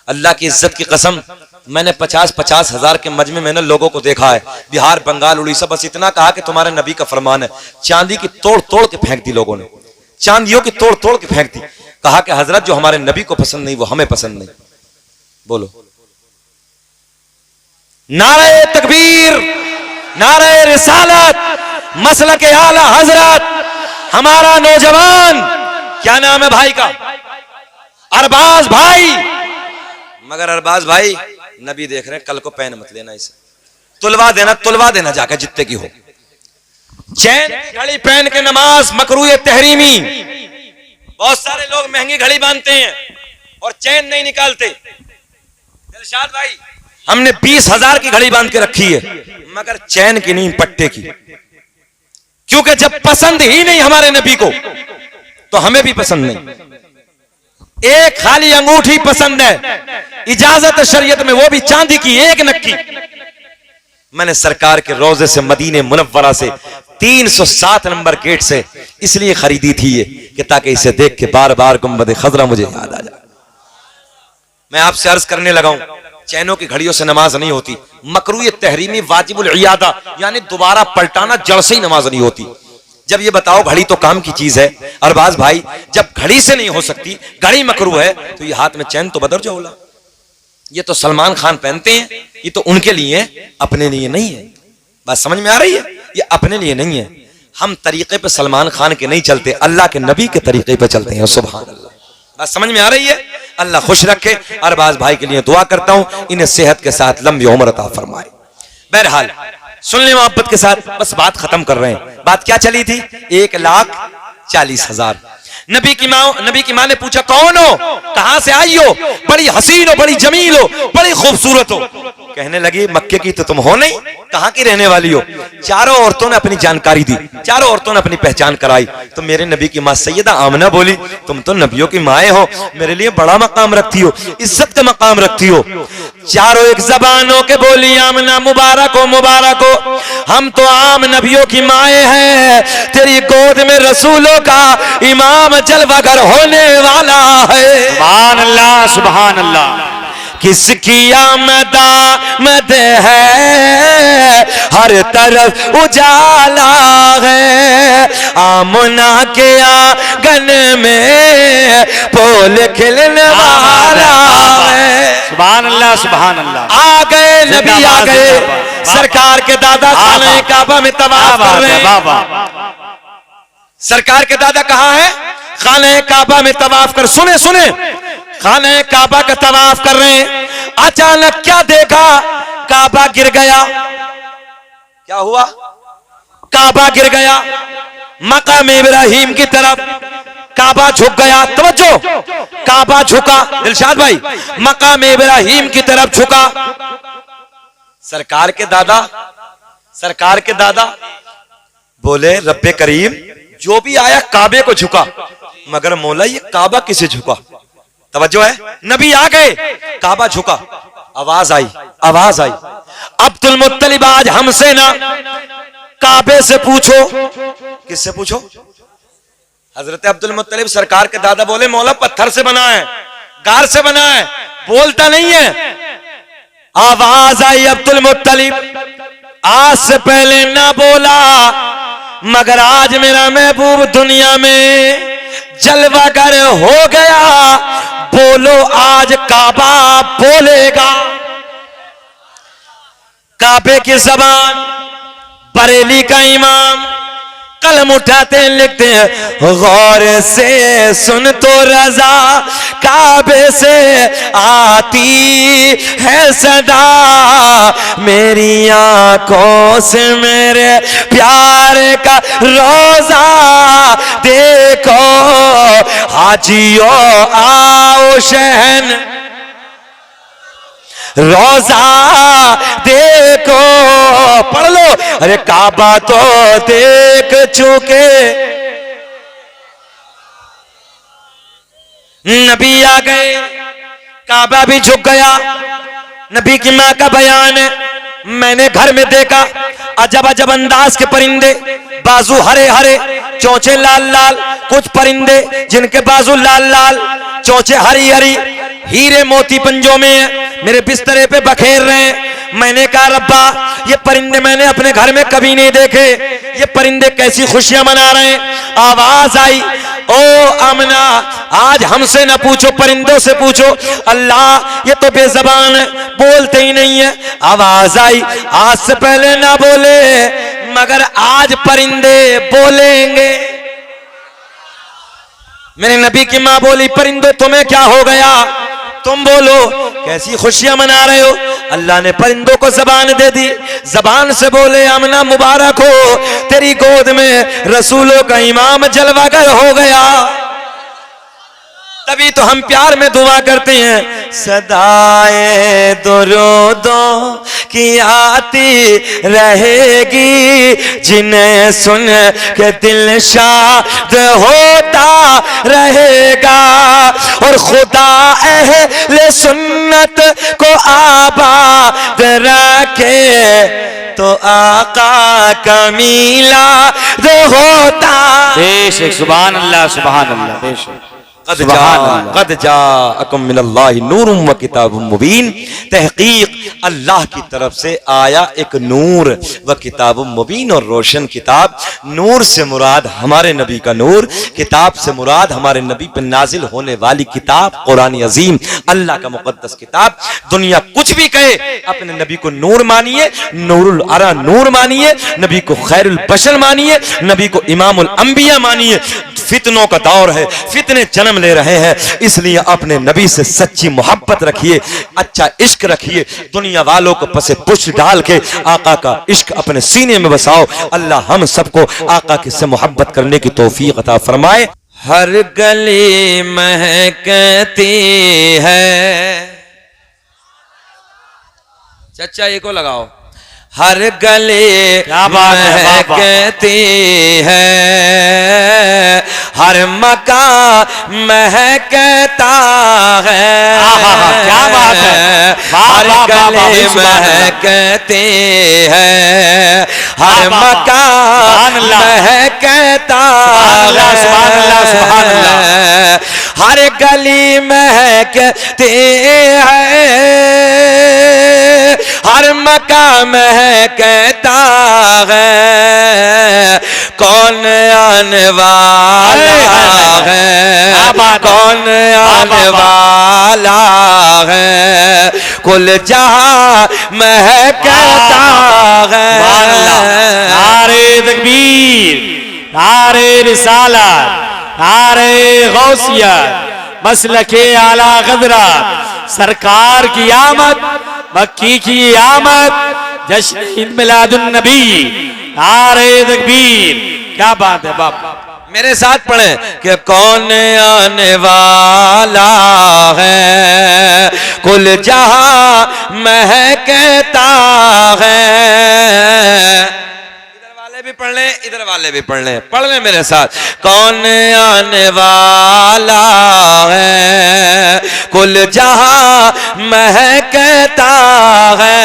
अल्लाह की इज्जत की कसम, मैंने 50-50 हजार के मजमे में लोगों को देखा है, बिहार बंगाल उड़ीसा, बस इतना कहा कि तुम्हारे नबी का फरमान है। चांदी की तोड़ तोड़ के फेंक दी लोगों ने, चांदियों की तोड़ तोड़ के फेंक दी। कहा कि हजरत जो हमारे नबी को पसंद नहीं वो हमें पसंद नहीं। बोलो नारे तकबीर, नारे रिसालत, मसलक आला हजरत। हमारा नौजवान, क्या नाम है भाई का? अरबाज भाई। मगर अरबाज भाई नबी देख रहे हैं, कल को पहन मत लेना इसे, तुलवा देना जाकर जितने की हो। चैन घड़ी पहन के नमाज मकरूह तहरीमी। बहुत सारे लोग महंगी घड़ी बांधते हैं और चैन नहीं निकालते। दिलशाद भाई हमने 20,000 की घड़ी बांध के रखी है, मगर चैन की नहीं, पट्टे की। क्योंकि जब पसंद ही नहीं हमारे नबी को तो हमें भी पसंद नहीं। एक खाली अंगूठी पसंद है, इजाजत शरीयत में, वो भी चांदी की, एक नक्की। मैंने सरकार के रोजे से, मदीने मुनव्वरा से, 307 नंबर गेट से इसलिए खरीदी थी ये कि ताकि इसे देख के बार बार गुंबद खजरा मुझे याद आ जाए। मैं आपसे अर्ज करने लगा हूं, चैनों की घड़ियों से नमाज नहीं होती। मकरूह तहरीमी वाजिबुल इयादा, यानी दोबारा पलटाना, जड़ से ही नमाज नहीं होती। जब ये बताओ घड़ी तो काम की चीज है अरबाज भाई, जब घड़ी से नहीं हो सकती, घड़ी मकरूह है, तो ये हाथ में चैन तो बदल जाओ। ये तो सलमान खान पहनते हैं, ये तो उनके लिए, अपने लिए नहीं है। बात समझ में आ रही है? ये अपने लिए नहीं है। हम तरीके पे सलमान खान के नहीं चलते, अल्लाह के नबी के तरीके पे चलते हैं। सुभान अल्लाह। बात समझ में आ रही है? अल्लाह खुश रखे। अरबाज भाई के लिए दुआ करता हूं, इन्हें सेहत के साथ लंबी उम्र अता फरमाए। बहरहाल सुन ले मोहब्बत के साथ, बस बात खत्म कर रहे हैं। बात क्या चली थी? 1,40,000। नबी की मां ने पूछा कौन हो, कहां से आई हो? बड़ी हसीन हो, बड़ी जमील हो, बड़ी खूबसूरत हो। कहने लगी मक्के की तो तुम हो नहीं, कहां की रहने वाली हो? चारों औरतों ने अपनी जानकारी दी, चारों औरतों ने अपनी पहचान कराई। तो मेरे नबी की मां सैयदा आमना बोली तुम तो नबियों की माएँ हो, मेरे लिए बड़ा मकाम रखती हो, इज्जत का मकाम रखती हो। चारों एक जबानों के बोली आमना मुबारक हो, मुबारक हो, हम तो आम नबियों की माएँ हैं, तेरी गोद में रसूलों का इमाम जलवागर होने वाला है। सुभान अल्लाह, सुभान अल्लाह। किसकी आमद है, हर तरफ उजाला है, आमना के आंगन में फूल खिलने वाला है। सुभान अल्लाह, सुभान अल्लाह। आ गए नबी, आ गए। सरकार के दादा खाने काबा में तवाफ कर रहे हैं। सरकार के दादा कहाँ है? खाने काबा में तवाफ कर, सुने सुने, खाने काबा का तवाफ कर रहे हैं। अचानक क्या देखा? काबा गिर गया। क्या हुआ? काबा गिर गया। मकाम इब्राहिम की तरफ काबा झुक गया। तवज्जो, काबा झुका। दिलशाद भाई, मकाम इब्राहिम की तरफ झुका। सरकार के दादा बोले रब्बे करीम, जो भी आया काबे को झुका, मगर मौला ये काबा किसे झुका? तवज्जो है, नबी आ गए, काबा झुका। आवाज आई, आवाज आई, अब्दुल मुत्तलिब आज हमसे ना, काबे से पूछो। किससे पूछो? हजरत अब्दुल मुत्तलिब सरकार के दादा बोले मौला पत्थर से बना है, गार से बना है, बोलता नहीं है। आवाज आई अब्दुल मुत्तलिब, आज से पहले ना बोला, मगर आज मेरा महबूब दुनिया में जलवागर हो गया, बोलो आज काबा बोलेगा। काबे की जबान, बरेली का इमाम कलम उठाते हैं, लिखते हैं, गौर से सुन तो रजा, काबे से आती है सदा, मेरी आंखों से मेरे प्यार का रोजा देखो, हाजियो आओ शहन रोजा देखो, पढ़ लो, अरे काबा तो देख चुके, नबी आ गए, काबा भी झुक गया। नबी की मां का बयान है, मैंने घर में देखा अजब अजब अंदाज के परिंदे, बाजू हरे हरे, चोंचे लाल लाल, कुछ परिंदे जिनके बाजू लाल लाल, चोंचे हरी हरी, हीरे मोती पंजों में है, मेरे बिस्तरे पे बखेर रहे हैं। मैंने कहा रब्बा, ये परिंदे मैंने अपने घर में कभी नहीं देखे, ये परिंदे कैसी खुशियां मना रहे हैं। आवाज आई, ओ आमना, आज हमसे न पूछो, परिंदों से पूछो, अल्लाह ये तो बेजबान है, बोलते ही नहीं है। आवाज आई, आज से पहले ना बोले, मगर आज परिंदे बोलेंगे। मेरे नबी की मां बोली, परिंदों तुम्हें क्या हो गया, तुम बोलो, कैसी खुशियां मना रहे हो। अल्लाह ने परिंदों को जबान दे दी, जबान से बोले, आमना मुबारक हो, तेरी गोद में रसूलों का इमाम जलवागर हो गया। तभी तो हम प्यार में दुआ करते हैं, सदाए दुरूदों की आती रहेगी, जिन्हें सुन के दिल शाद होता रहेगा, और खुदा अहले सुन्नत को आबाद रखे, तो आका का मीलाद होता। बेशक, सुभान अल्लाह, सुभान अल्लाह, बेशक। कद जाअकुम मिनल्लाहि नूरुम व किताबुम मुबीन, तहकीक अल्लाह की तरफ से आया एक नूर व किताबुम मुबीन, और रोशन किताब। नूर से मुराद हमारे नबी का नूर, किताब से मुराद हमारे नबी पर नाजिल होने वाली किताब कुरान अजीम, अल्लाह का मुकद्दस किताब। दुनिया कुछ भी कहे, अपने नबी को नूर मानिए, नूरुल अरा नूर मानिए, नबी को खैरुल बशर मानिए, नबी को इमामुल अंबिया मानिए। फितनों का दौर है, फितने जन्म ले रहे हैं, इसलिए अपने नबी से सच्ची मोहब्बत रखिए, अच्छा इश्क रखिए, दुनिया वालों को पसे पुष्ट डाल के आका का इश्क अपने सीने में बसाओ। अल्लाह हम सबको आका की से मोहब्बत करने की तौफीक अता फरमाए। हर गली महकती है, चचा ये को लगाओ, हर गली महकती है, हर मकान महकता है, क्या बात है, हर गली महकती है, हर मकान महकता है, हर गली महकती है, हर मकाम है कहता है, कौन आने वाला है, कौन आने वाला है, कुल जहां में कहता है। नारे तकबीर, नारे रिसालत, नारे गौसियत, मसलके आला गदरा, सरकार की आमद, मक्की की आमद, जश्न ईद मिलादुन नबी, नारे तकबीर। क्या बात है बाप, मेरे साथ पढ़े कि कौन आने वाला है, कुल जहां महकता है। भी पढ़ लें, इधर वाले भी पढ़ लें, पढ़ लें मेरे साथ। कौन आने वाला है, कुल जहां महकता है।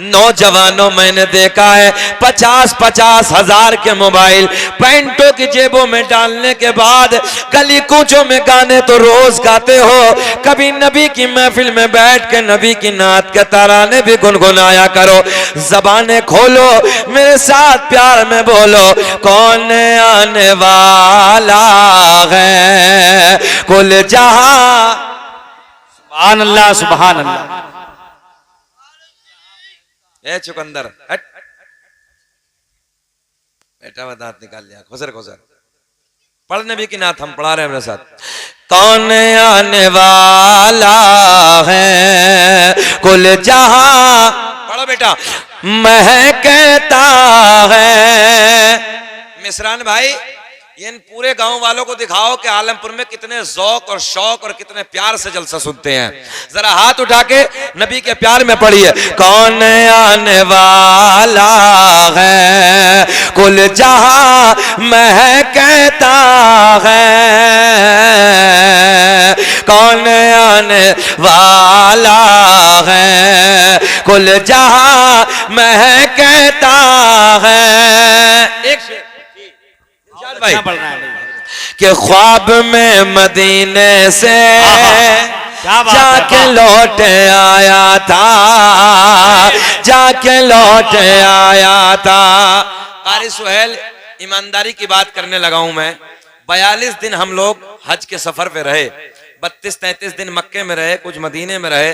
नौजवानों मैंने देखा है 50-50 हजार के मोबाइल पैंटों की जेबों में डालने के बाद गली कूचों में गाने तो रोज गाते हो, कभी नबी की महफिल में बैठ के नबी की नात के तराने भी गुनगुनाया करो। जबानें खोलो, मेरे साथ प्यार में बोलो, कौन आने वाला है, कुल जहां। सुभान अल्लाह, सुभान अल्लाह। ए चुकंदर हट, बेटा वो दांत निकाल लिया, खुसर खुसर। पढ़ नबी की नात हम पढ़ा रहे हैं मेरे साथ। कौन आने वाला है कुल जहां, पढ़ो बेटा, मैं कहता है। मिसरान भाई, ये इन पूरे गांव वालों को दिखाओ कि आलमपुर में कितने ज़ौक और शौक और कितने प्यार से जलसा सुनते हैं। जरा हाथ उठा के नबी के प्यार में पढ़िए। कौन आने वाला है कुल जहां मैं कहता है, कौन आने वाला है कुल जहां मैं कहता है। एक भाई कि ख्वाब में मदीने से जाके लौट आया था, जाके लौट आया था। कारी सुहेल, ईमानदारी की बात करने लगा हूं मैं। 42 दिन हम लोग हज के सफर पे रहे, 32-33 दिन मक्के में रहे, कुछ मदीने में रहे,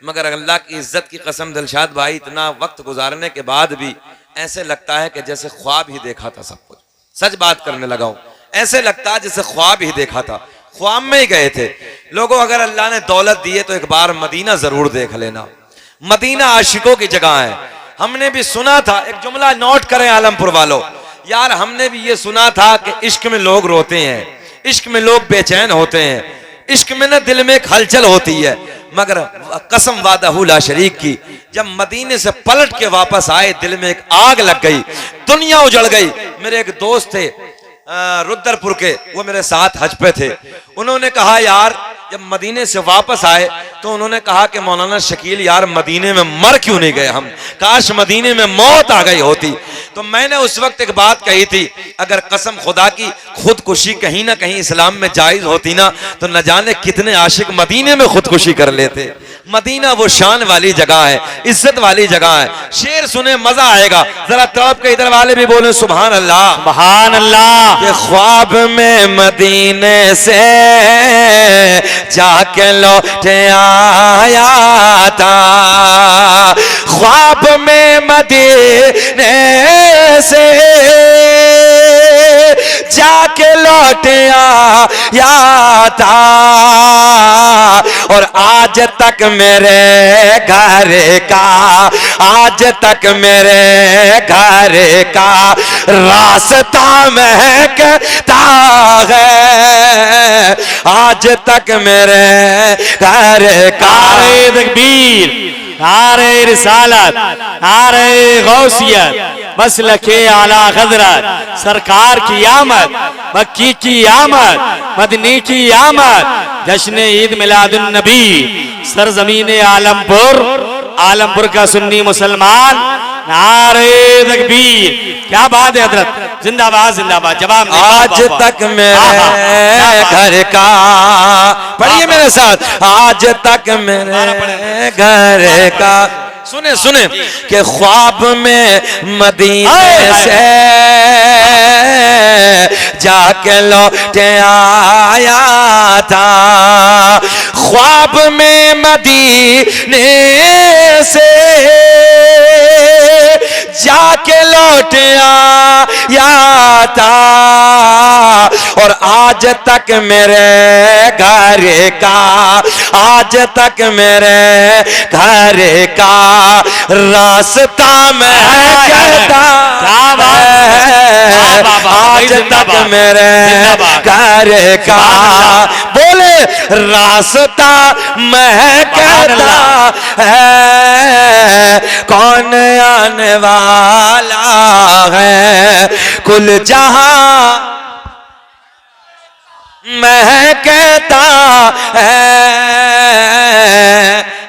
मगर अल्लाह की इज्जत की कसम दिलशाद भाई, इतना वक्त गुजारने के बाद भी ऐसे लगता है कि जैसे ख्वाब ही देखा था सब कुछ। सच बात करने लगा हूं, ऐसे लगता है जैसे ख्वाब ही देखा था, ख्वाब में ही गए थे। लोगों, अगर अल्लाह ने दौलत दी है तो एक बार मदीना जरूर देख लेना। मदीना आशिकों की जगह है। हमने भी सुना था, एक जुमला नोट करें आलमपुर वालों यार, हमने भी ये सुना था कि इश्क में लोग रोते हैं, इश्क में लोग बेचैन होते हैं, इश्क में ना दिल में एक हलचल होती है। मगर कसम वादा ला शरीक की, जब मदीने से पलट के वापस आए दिल में एक आग लग गई, दुनिया उजड़ गई। मेरे एक दोस्त थे रुद्रपुर के, वो मेरे साथ हज पे थे। उन्होंने कहा यार, जब मदीने से वापस आए तो उन्होंने कहा कि मौलाना शकील यार, मदीने में मर क्यों नहीं गए हम, काश मदीने में मौत आ गई होती। तो मैंने उस वक्त एक बात कही थी, अगर कसम खुदा की खुदकुशी कहीं ना कहीं इस्लाम में जायज होती ना, तो न जाने कितने आशिक मदीने में खुदकुशी कर लेते। मदीना वो शान वाली जगह है, इज्जत वाली जगह है। शेर सुने मजा आएगा, जरा तौब के इधर वाले भी बोले सुभान अल्लाह, सुभान अल्लाह। कि ख्वाब में मदीने से जाके लौट आया था, ख्वाब में मदीने से जाके लौट आया था, और आज तक मेरे घर का, आज तक मेरे घर का रास्ता महकता है, आज तक मेरे घर का। नारे तकबीर, नारे रिसालत, नारे गौसियत, मसलके आला हज़रत, सरकार की आमद, मक्की की आमद, मदनी की आमद, जश्न ईद मिलादुन नबी, सरजमीन आलमपुर, आलमपुर का सुन्नी मुसलमान। नारे तकबीर, क्या बात है हजरत, जिंदाबाद जिंदाबाद। जवाब आज तक मेरे घर का, पढ़िए मेरे साथ, आज तक मेरे घर का। सुने सुने कि ख्वाब में मदीने से जाके लौट आया था, ख्वाब में मदीने से जाके लौट आया था, और आज तक मेरे घर का, आज तक मेरे घर का रास्ता महकता है, आज तक मेरे घर का, बोले रास्ता महकता है, कौन आने वाला है कुल जहां मैं कहता है।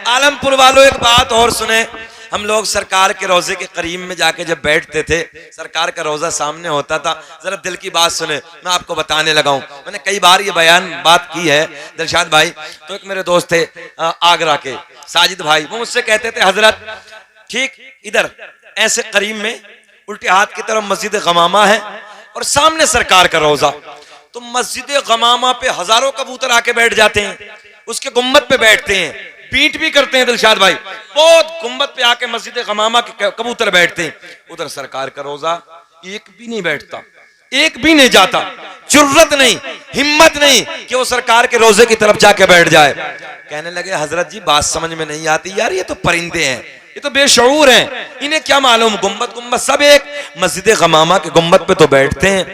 आलमपुर वालों, एक बात और सुने, हम लोग सरकार के रोजे के करीब में जाके जब बैठते थे, सरकार का रोजा सामने होता था। जरा दिल की बात सुने, मैं आपको बताने लगा हूं, मैंने कई बार ये बयान बात की है दिलशाद भाई। तो एक मेरे दोस्त थे आगरा के साजिद भाई, वो मुझसे कहते थे हजरत, ठीक इधर ऐसे करीब में उल्टे हाथ की तरफ मस्जिद गमामा है और सामने सरकार का रोजा, तो मस्जिद गमामा पे हजारों कबूतर आके बैठ जाते हैं, उसके गुम्बद पे बैठते हैं, पीट भी करते हैं दिलशाद भाई। बहुत गुंबद पे आके मस्जिद गमामा के कबूतर बैठते हैं, उधर सरकार का रोजा एक भी नहीं बैठता, एक भी नहीं जाता, जुर्रत नहीं, हिम्मत नहीं कि वो सरकार के रोजे की तरफ जाके बैठ जाए। कहने लगे हजरत जी बात समझ में नहीं आती यार, ये तो परिंदे हैं, ये तो बेशऊर हैं, इन्हें क्या मालूम, गुंबद गुंबद सब एक, मस्जिद गमामा के गुंबद पे तो बैठते हैं,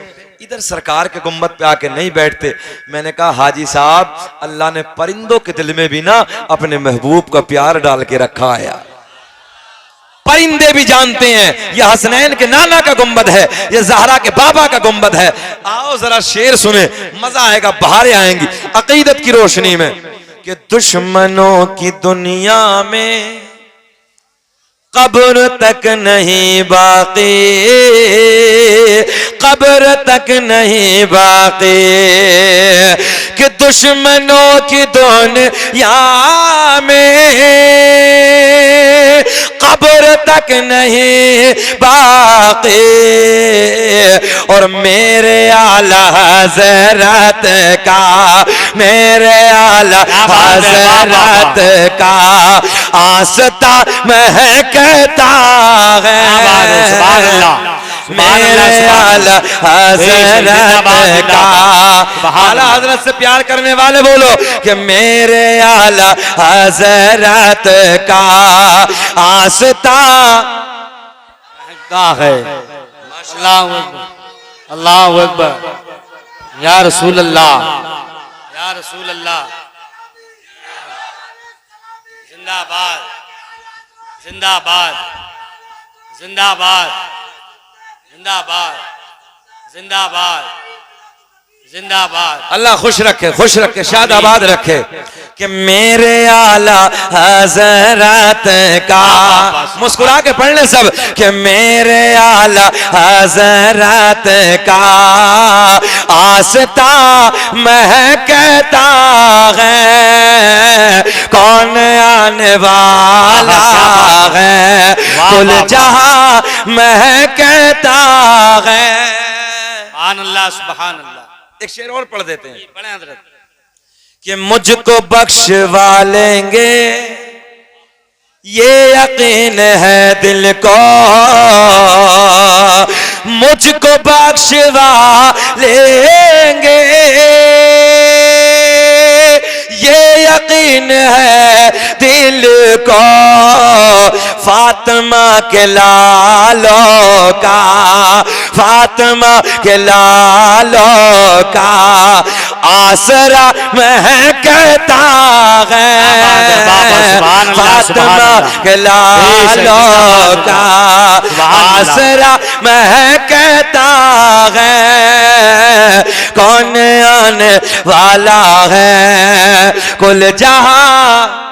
इधर सरकार के गुंबद पे आके नहीं बैठते। मैंने कहा हाजी साहब अल्लाह ने परिंदों के दिल में भी ना अपने महबूब का प्यार डाल के रखा है। परिंदे भी जानते हैं यह हसनैन के नाना का गुंबद है, यह ज़हरा के बाबा का गुंबद है। आओ जरा शेर सुने, मजा आएगा, बहारें आएंगी अकीदत की रोशनी में। कि दुश्मनों की दुनिया में कब्र तक नहीं बाकी, कब्र तक नहीं बाकी, कि दुश्मनों की दुनिया में कब्र तक नहीं बाकी, और मेरे आला हज़रत का, मेरे आला हज़रत का आस्था महकता है। मेरे आला हज़रत का, आला हज़रत से प्यार करने वाले बोलो कि मेरे आला हज़रत का आस्था है। अल्लाहु अकबर, अल्लाहु अकबर, या रसूल अल्लाह, या रसूल अल्लाह, जिंदाबाद, जिंदाबाद, जिंदाबाद, जिंदाबाद, जिंदाबाद, जिंदाबाद। अल्लाह खुश रखे, खुश रखे, शादाबाद रखे। कि मेरे आला हज़रत का, मुस्कुरा के पढ़ ले सब, कि मेरे आला हज़रत का आस्था महकता है। कौन आने वाला है, कुल जहां महकता है। सुभान अल्लाह, सुभान अल्लाह। एक शेर और पढ़ देते हैं, पढ़े हज़रत। कि मुझको बख्शवा लेंगे ये यकीन है दिल को, मुझको बख्शवा लेंगे ये यकीन है दिल को, फातिमा के लालों का, फातिमा के लालों का आसरा महकता है। फातिमा के लालों का आसरा महकता है। कौन आने वाला है, कुल जहां